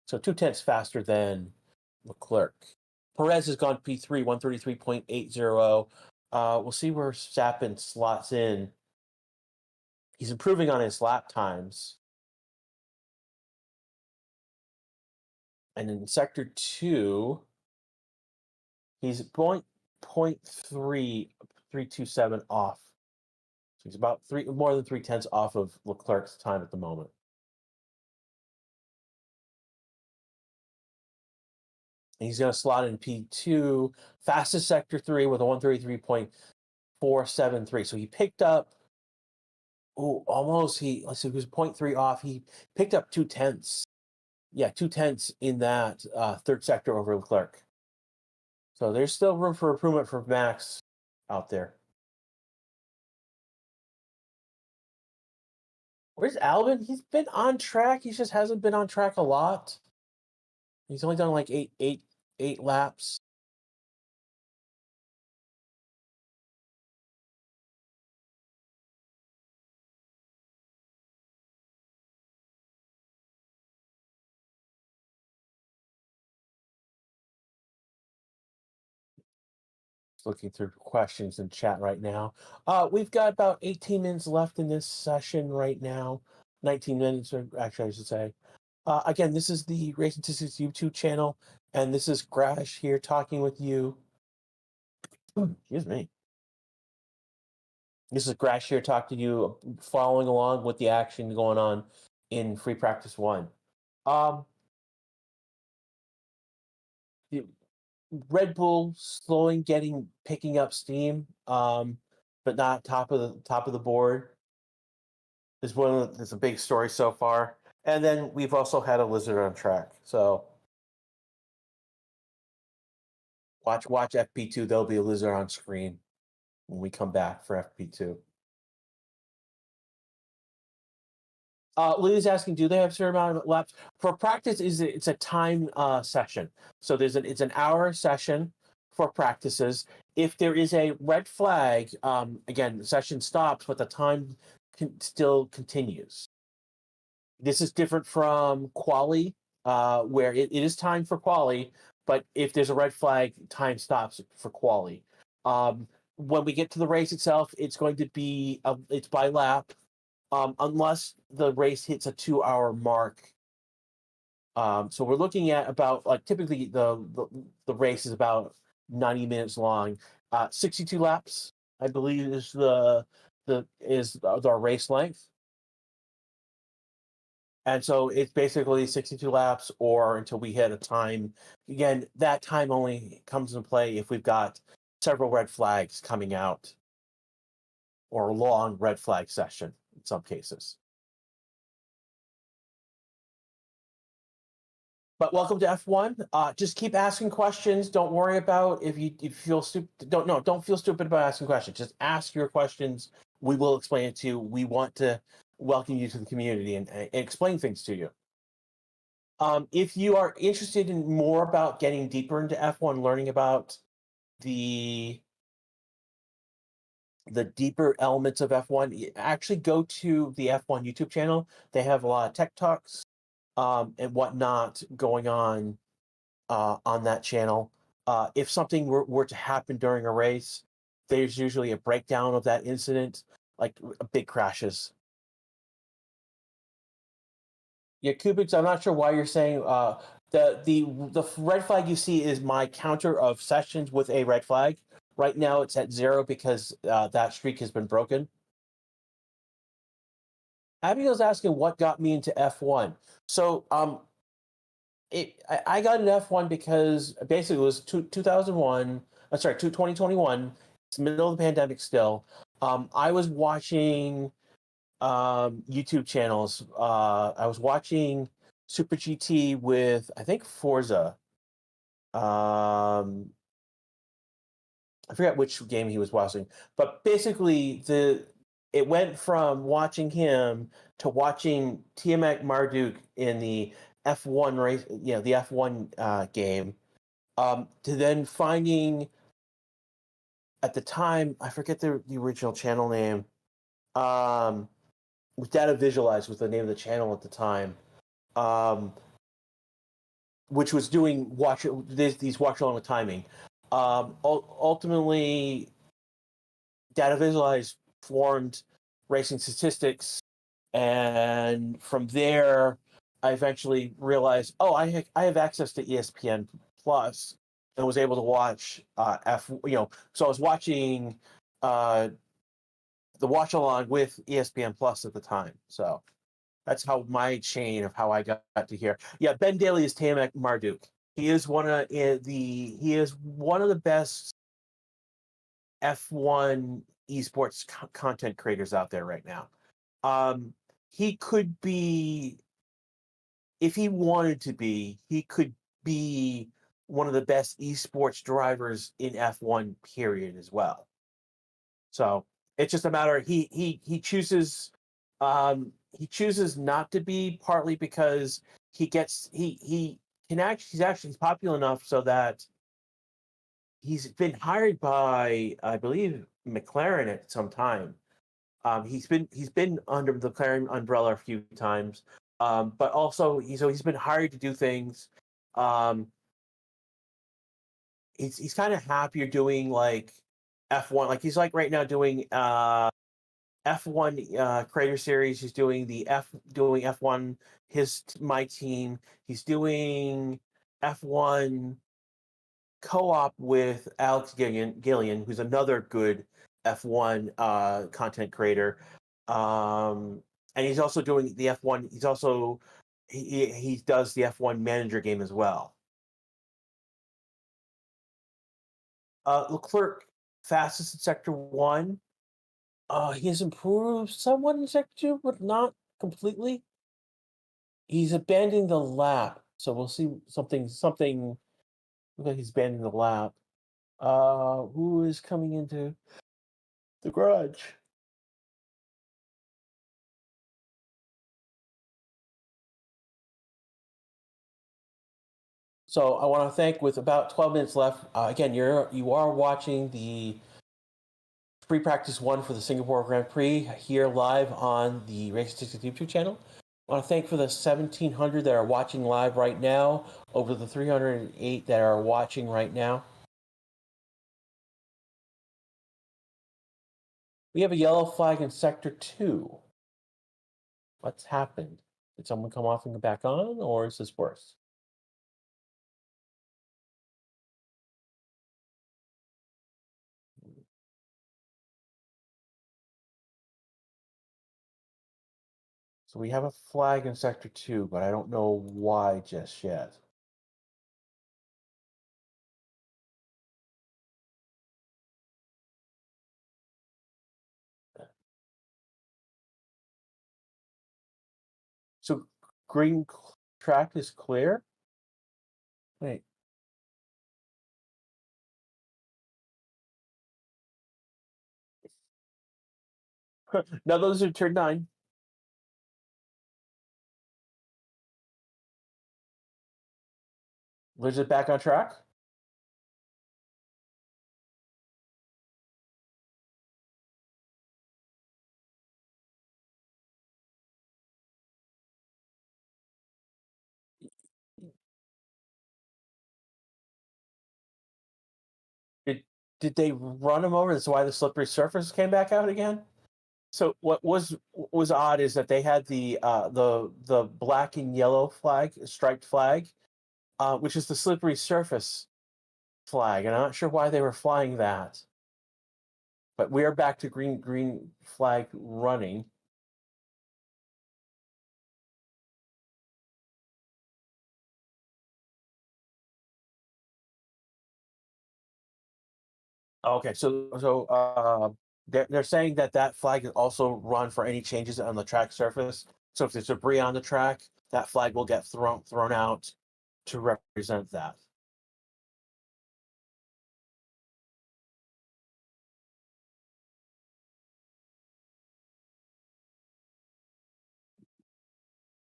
So 2/10 faster than Leclerc. Perez has gone P3, 133.80. We'll see where Verstappen slots in. He's improving on his lap times. And in sector 2, he's 0.327 off. So he's about more than 3/10 off of Leclerc's time at the moment. And he's going to slot in P2, fastest sector 3 with a 133.473. So he picked up, let's see, he was 0.3 off. He picked up 2/10. Yeah, 2/10 in that third sector over Leclerc. So there's still room for improvement for Max out there. Where's Albon? He's been on track. He just hasn't been on track a lot. He's only done like eight laps. Looking through questions in chat right now. We've got about 18 minutes left in this session right now. 19 minutes, or actually, I should say. Again, this is the Racing Statistics YouTube channel, and this is Grash here talking with you. Excuse me. This is Grash here talking to you, following along with the action going on in Free Practice 1. Red Bull picking up steam, but not top of the board is it's a big story so far. And then we've also had a lizard on track. So watch FP2. There'll be a lizard on screen when we come back for FP2. Lily's asking, do they have a certain amount of laps for practice? It's a time session, so it's an hour session for practices. If there is a red flag, again, the session stops, but the time still continues. This is different from quali, where it is time for quali, but if there's a red flag, time stops for quali. When we get to the race itself, it's going to be it's by lap. Unless the race hits a 2-hour mark. So we're looking at about, like, typically the race is about 90 minutes long. 62 laps, I believe, is our race length. And so it's basically 62 laps or until we hit a time. Again, that time only comes into play if we've got several red flags coming out or a long red flag session in some cases. But welcome to F1. Just keep asking questions. Don't worry about if you feel stupid. Don't feel stupid about asking questions. Just ask your questions. We will explain it to you. We want to welcome you to the community and explain things to you. If you are interested in more about getting deeper into F1, learning about the deeper elements of F1, actually go to the F1 YouTube channel. They have a lot of tech talks and whatnot going on that channel. If something were to happen during a race, there's usually a breakdown of that incident, like big crashes. Yeah, Kubik's. I'm not sure why you're saying the red flag you see is my counter of sessions with a red flag. Right now, it's at 0 because that streak has been broken. Abigail's asking what got me into F1. So I got into F1 because basically it was 2001. I'm sorry, 2021. It's middle of the pandemic still. I was watching YouTube channels. I was watching Super GT with I think Forza. I forget which game he was watching, but basically it went from watching him to watching Tiamat Marduk in the F1 race, the F1 game, to then finding at the time I forget the original channel name. With Data Visualize was the name of the channel at the time, um, which was doing these watch along with timing. Ultimately, Data Visualize formed Racing Statistics, and from there, I eventually realized, oh, I have access to ESPN Plus, and was able to watch F. So I was watching the watch along with ESPN Plus at the time. So that's how my chain of how I got to here. Yeah, Ben Daly is Tamak Marduk. He is one of the best F1 esports content creators out there right now. He could be, if he wanted to be, he could be one of the best esports drivers in F1 period as well. So it's just a matter of he chooses not to be, partly because he's popular enough so that he's been hired by, I believe, McLaren at some time. He's been under the McLaren umbrella a few times, but also he's been hired to do things. Um, he's kind of happier doing like F1, like he's like right now doing F1 Creator Series. He's doing doing F1 my team. He's doing F1 co-op with Alex Gillian, who's another good F1 content creator. And he's also doing the F1. He's also he does the F1 manager game as well. Leclerc fastest in Sector 1. He has improved somewhat in Sector 2, but not completely. He's abandoning the lap, so we'll see something. Looks like he's abandoning the lap. Who is coming into the garage? So I want to thank, with about 12 minutes left. Again, you are watching the free practice 1 for the Singapore Grand Prix here live on the Racing Statistics YouTube channel. I want to thank for the 1,700 that are watching live right now, over the 308 that are watching right now. We have a yellow flag in Sector 2. What's happened? Did someone come off and go back on, or is this worse? So we have a flag in Sector 2, but I don't know why just yet. So green track is clear? Wait. No, those are turn 9. Was it back on track? Did did they run him over? That's why the slippery surface came back out again? So what was odd is that they had the black and yellow flag, striped flag, which is the slippery surface flag, and I'm not sure why they were flying that. But we are back to green flag running. Okay, so they're saying that that flag is also run for any changes on the track surface. So if there's debris on the track, that flag will get thrown out to represent that.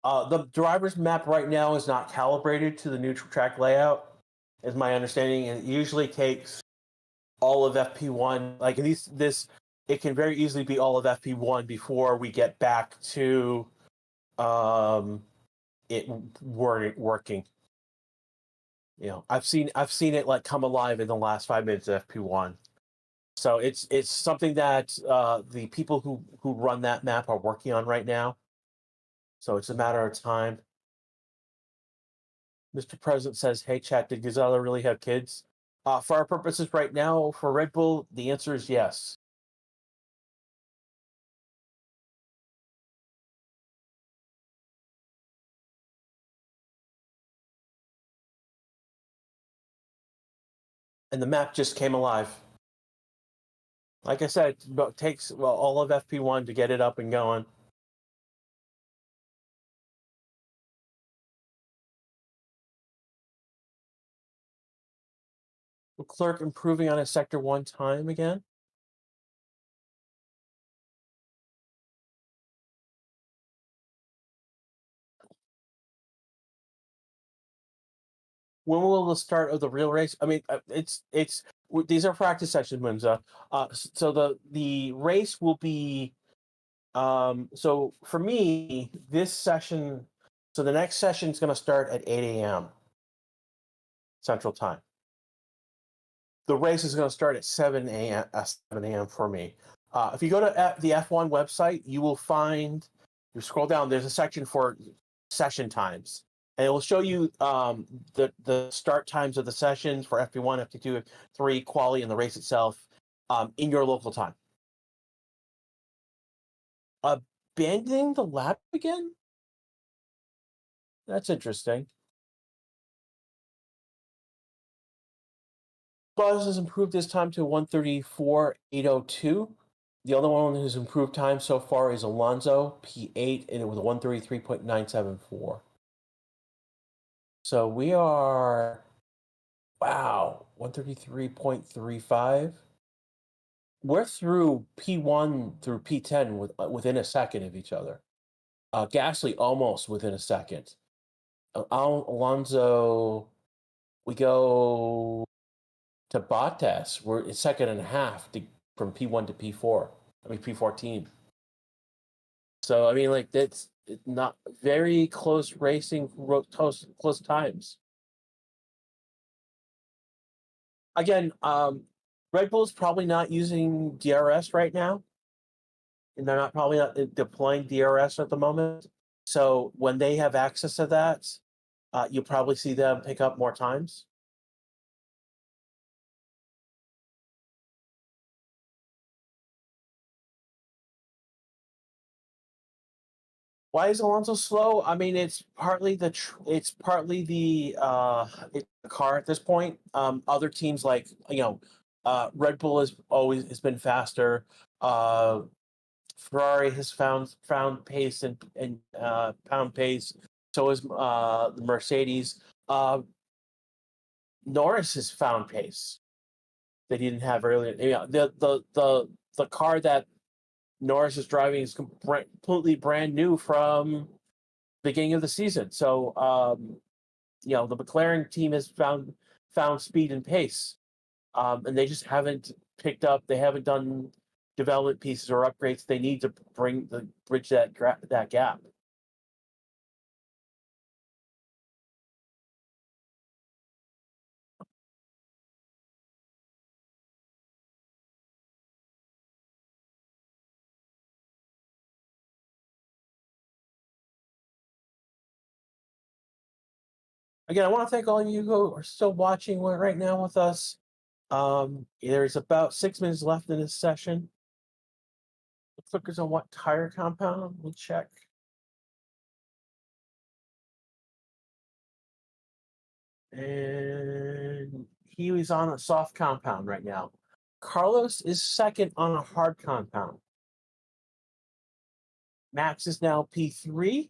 The driver's map right now is not calibrated to the new track layout, is my understanding. And it usually takes all of FP1. Like this, it can very easily be all of FP1 before we get back to um, it working. You know, I've seen it like come alive in the last 5 minutes of FP1. So it's something that the people who run that map are working on right now. So it's a matter of time. Mr. President says, "Hey, chat, did Gazella really have kids?" For our purposes right now, for Red Bull, the answer is yes. And the map just came alive. Like I said, it takes all of FP1 to get it up and going. Clerk improving on his sector 1 time again. When will the start of the real race? I mean, it's these are practice sessions, Munza. So the race will be. So for me, this session. So the next session is going to start at 8 a.m. Central Time. The race is going to start at 7 a.m. 7 a.m. for me. If you go to the F1 website, you will find. You scroll down. There's a section for session times, and it will show you the start times of the sessions for FP1, FP2, F3, quali, and the race itself in your local time. Abandoning the lap again? That's interesting. Buzz has improved his time to 134.802. The other one who's improved time so far is Alonso, P8, and it was 133.974. So we are, wow, 133.35. We're through P1 through P10 within a second of each other. Gasly almost within a second. Alonso, we go to Bottas. We're a second and a half from P1 to P4. I mean P14. So I mean, like that's not very close racing, close times. Again, Red Bull's probably not using DRS right now, and they're not probably not deploying DRS at the moment. So when they have access to that, you'll probably see them pick up more times. Why is Alonso slow? I mean, it's partly the car at this point. Other teams like Red Bull has been faster. Uh, Ferrari has found pace and pound pace. So is the Mercedes. Norris has found pace that he didn't have earlier. Yeah, the car that Norris is driving is completely brand new from beginning of the season. So the McLaren team has found speed and pace, and they just haven't picked up. They haven't done development pieces or upgrades they need to bridge that gap. Again, I want to thank all of you who are still watching right now with us. There's about 6 minutes left in this session. The clicker's on what tire compound? Let me check. And he was on a soft compound right now. Carlos is second on a hard compound. Max is now P3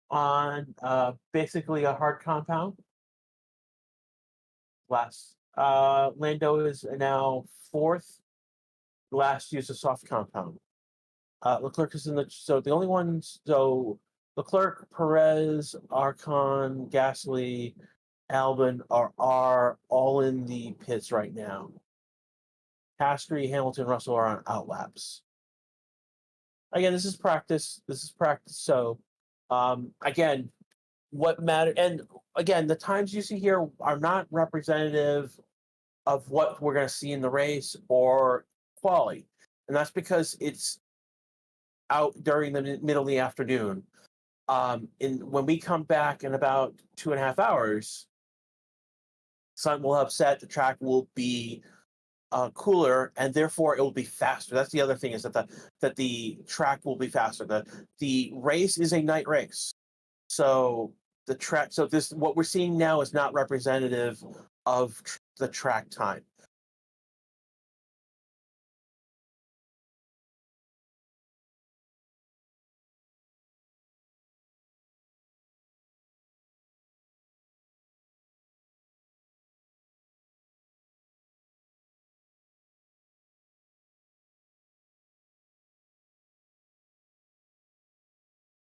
on basically a hard compound. Lando is now fourth. Last used a soft compound. Leclerc is in the only ones. So Leclerc, Perez, Arcon, Gasly, Albon are all in the pits right now. Piastri, Hamilton, Russell are on outlaps. Again, this is practice. So, again, what matter? And again, the times you see here are not representative of what we're going to see in the race or quali, and that's because it's out during the middle of the afternoon. When we come back in about 2.5 hours, sun will have set. The track will be cooler, and therefore it will be faster. That's the other thing, is that the track will be faster. The race is a night race, so the track. So this what we're seeing now is not representative of the track time.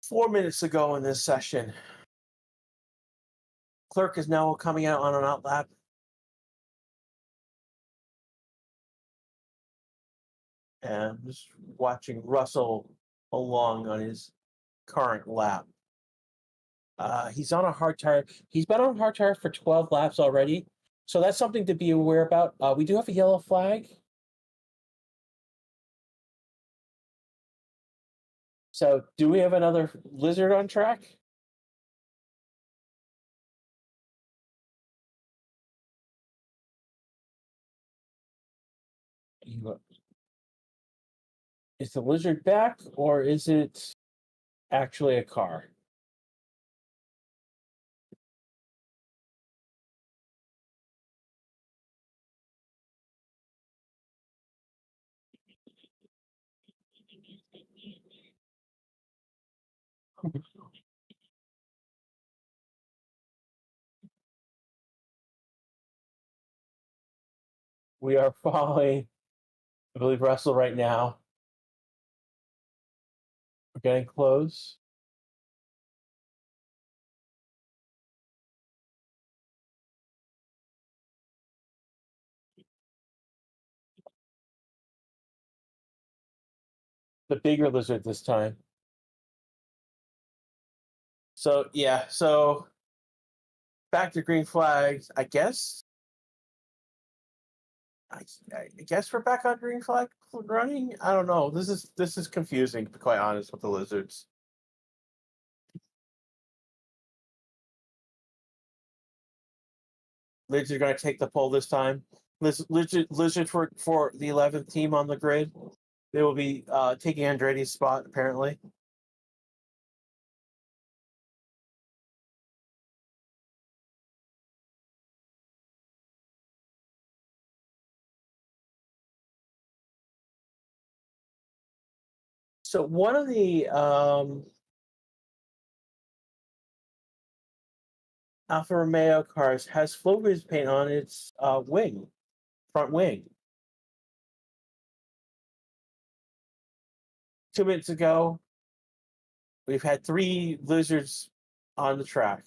Four minutes ago in this session, Clerk is now coming out on an outlap. And I'm just watching Russell along on his current lap. He's on a hard tire. He's been on a hard tire for 12 laps already. So that's something to be aware about. We do have a yellow flag. So do we have another lizard on track? Is the lizard back, or is it actually a car? We are following, I believe, Russell right now. We're getting close. The bigger lizard this time. So yeah, so back to green flags. I guess we're back on green flag running. I don't know. This is confusing, to be quite honest, with the lizards. Lizard going to take the pole this time. Lizard for the 11th team on the grid. They will be taking Andretti's spot, apparently. So one of the Alfa Romeo cars has flow grease paint on its front wing. 2 minutes ago, we've had 3 lizards on the track.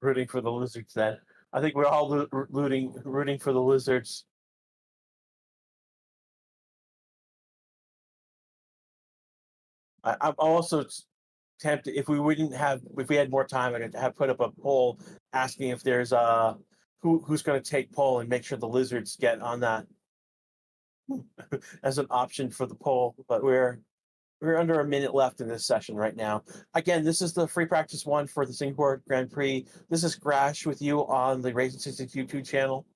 Rooting for the lizards then. I think we're all rooting for the lizards. I'm also tempted if we had more time, I'd have put up a poll asking if there's who's going to take poll and make sure the lizards get on that as an option for the poll. But we're under a minute left in this session right now. Again, this is the free practice one for the Singapore Grand Prix. This is Grash with you on the Racing 66 YouTube channel.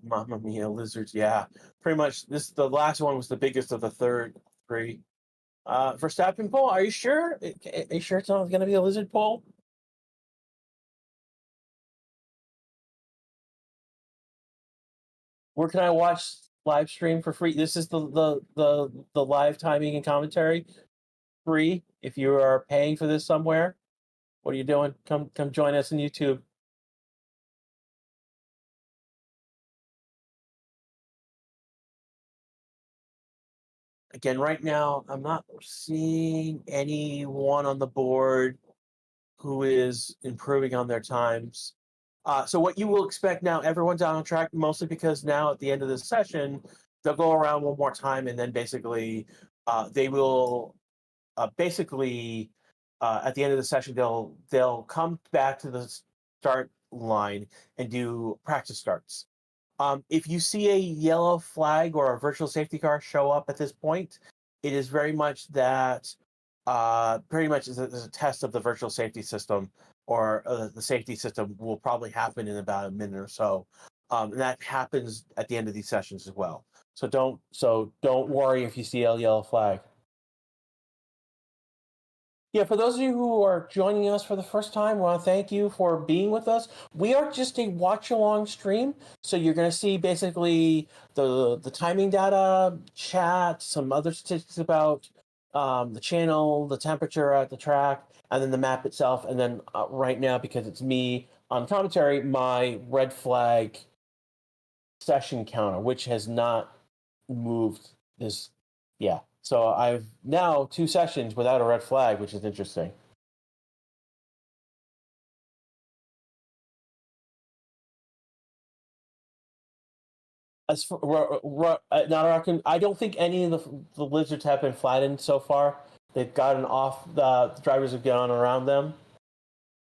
Mamma mia, lizards! Yeah, pretty much. The last one was the biggest of the third three. Verstappen pole. Are you sure? Are you sure it's not going to be a lizard pole? Where can I watch live stream for free? This is the live timing and commentary free. If you are paying for this somewhere, what are you doing? Come join us on YouTube. Again, right now, I'm not seeing anyone on the board who is improving on their times. So what you will expect now, everyone's on track, mostly because now at the end of this session, they'll go around one more time, and then basically they will at the end of the session they'll come back to the start line and do practice starts. If you see a yellow flag or a virtual safety car show up at this point, it is very much that pretty much is a test of the virtual safety system, or the safety system will probably happen in about a minute or so. And that happens at the end of these sessions as well. So don't worry if you see a yellow flag. Yeah, for those of you who are joining us for the first time, I want to thank you for being with us. We are just a watch-along stream, so you're going to see basically the timing data, chat, some other statistics about the channel, the temperature at the track, and then the map itself. And then right now, because it's me on commentary, my red flag session counter, which has not moved this. Yeah. So I've now 2 sessions without a red flag, which is interesting. As for not I don't think any of the lizards have been flattened so far. They've gotten off. The drivers have gone around them.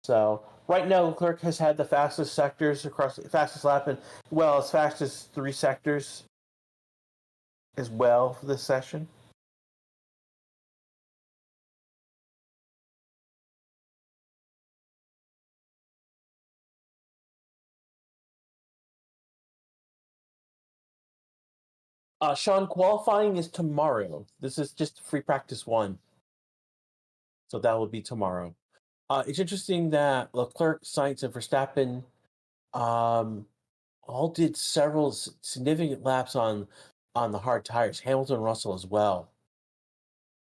So right now, Leclerc has had the fastest sectors across fastest lap, and well, as fast as 3 sectors as well for this session. Sean, qualifying is tomorrow. This is just free practice 1, so that will be tomorrow. It's interesting that Leclerc, Sainz, and Verstappen um, all did several significant laps on the hard tires. Hamilton, Russell as well.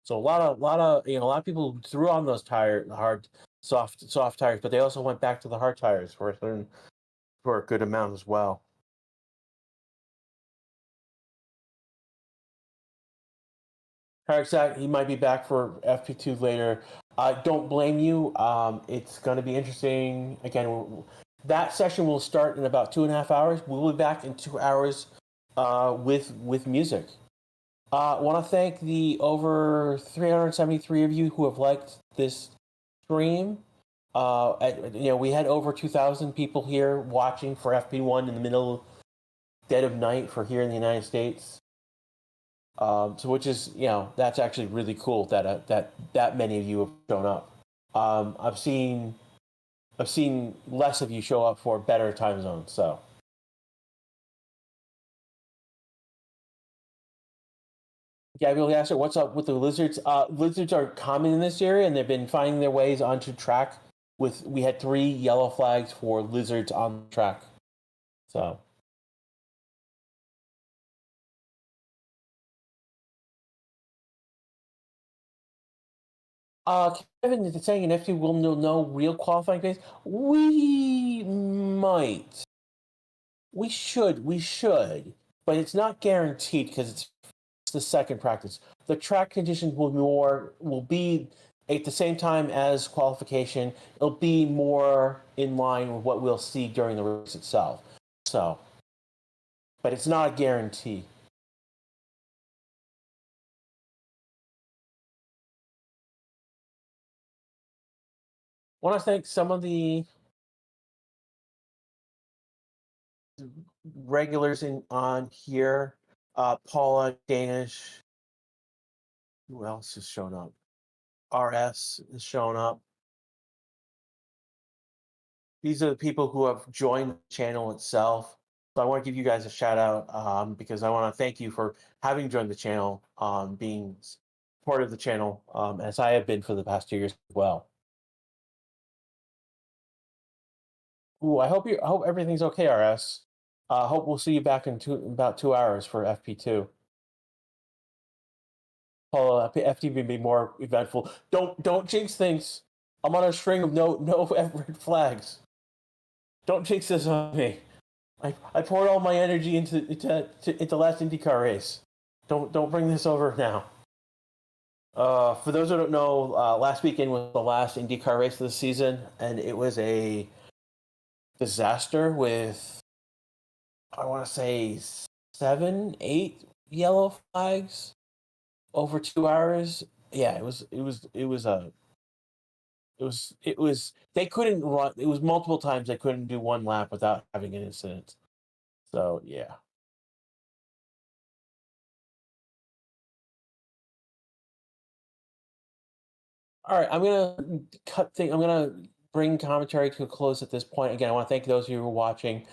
So a lot of people threw on those hard soft tires, but they also went back to the hard tires for a good amount as well. Exactly. He might be back for FP2 later. I don't blame you. It's going to be interesting. Again, that session will start in about 2.5 hours. We'll be back in 2 hours with music. I want to thank the over 373 of you who have liked this stream. We had over 2,000 people here watching for FP1 in the middle dead of night for here in the United States. So which is, that's actually really cool that many of you have shown up. I've seen less of you show up for better time zones. So Gabriel Gasser, what's up with the lizards? Lizards are common in this area, and they've been finding their ways onto track. We had 3 yellow flags for lizards on the track. So. Kevin is saying in F2 we'll know real qualifying days. We might. We should, but it's not guaranteed because it's the second practice. The track conditions will be at the same time as qualification. It'll be more in line with what we'll see during the race itself. So, but it's not a guarantee. I want to thank some of the regulars on here. Paula, Danish. Who else has shown up? RS has shown up. These are the people who have joined the channel itself. So I want to give you guys a shout out because I want to thank you for having joined the channel, being part of the channel, as I have been for the past 2 years as well. Ooh, I hope everything's okay, RS. I hope we'll see you back in about 2 hours for FP2. Oh, FT will be more eventful. Don't jinx things. I'm on a string of no red flags. Don't jinx this on me. I poured all my energy into last IndyCar race. Don't bring this over now. For those who don't know, last weekend was the last IndyCar race of the season, and it was a disaster with, I want to say, 7, 8 yellow flags over 2 hours. Yeah, it was they couldn't run. It was multiple times they couldn't do one lap without having an incident. So yeah. All right, I'm gonna bring commentary to a close at this point. Again, I want to thank those of you who are watching.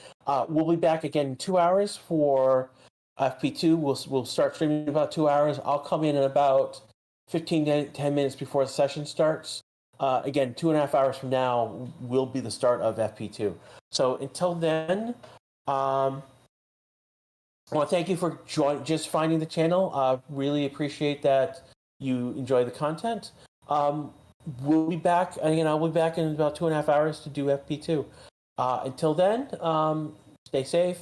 We'll be back again in 2 hours for FP2. We'll start streaming in about 2 hours. I'll come in about 15 to 10 minutes before the session starts. Again, 2.5 hours from now will be the start of FP2. So until then, I want to thank you for just finding the channel. Really appreciate that you enjoy the content. We'll be back. Again, I'll be back in about 2.5 hours to do FP2. Until then, stay safe.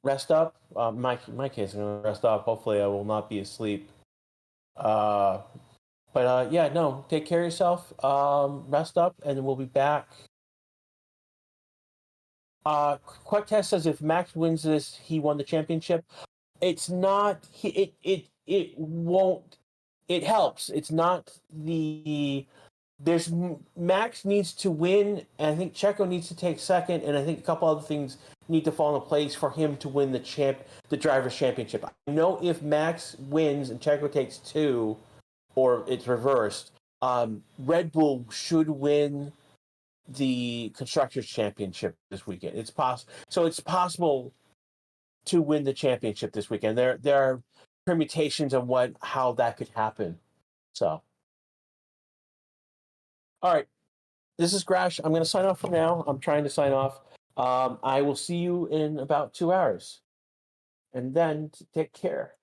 Rest up. My case, I'm gonna rest up. Hopefully, I will not be asleep. But yeah, no. Take care of yourself. Rest up, and we'll be back. Quick Test says if Max wins this, he won the championship. It's not. It won't. It helps. It's not the. There's Max needs to win, and I think Checo needs to take second, and I think a couple other things need to fall into place for him to win the drivers' championship. I know if Max wins and Checo takes 2, or it's reversed, Red Bull should win the constructors' championship this weekend. It's possible. So it's possible to win the championship this weekend. There are permutations of how that could happen. So, all right. This is Grash. I'm going to sign off for now. I'm trying to sign off. I will see you in about 2 hours. And then take care.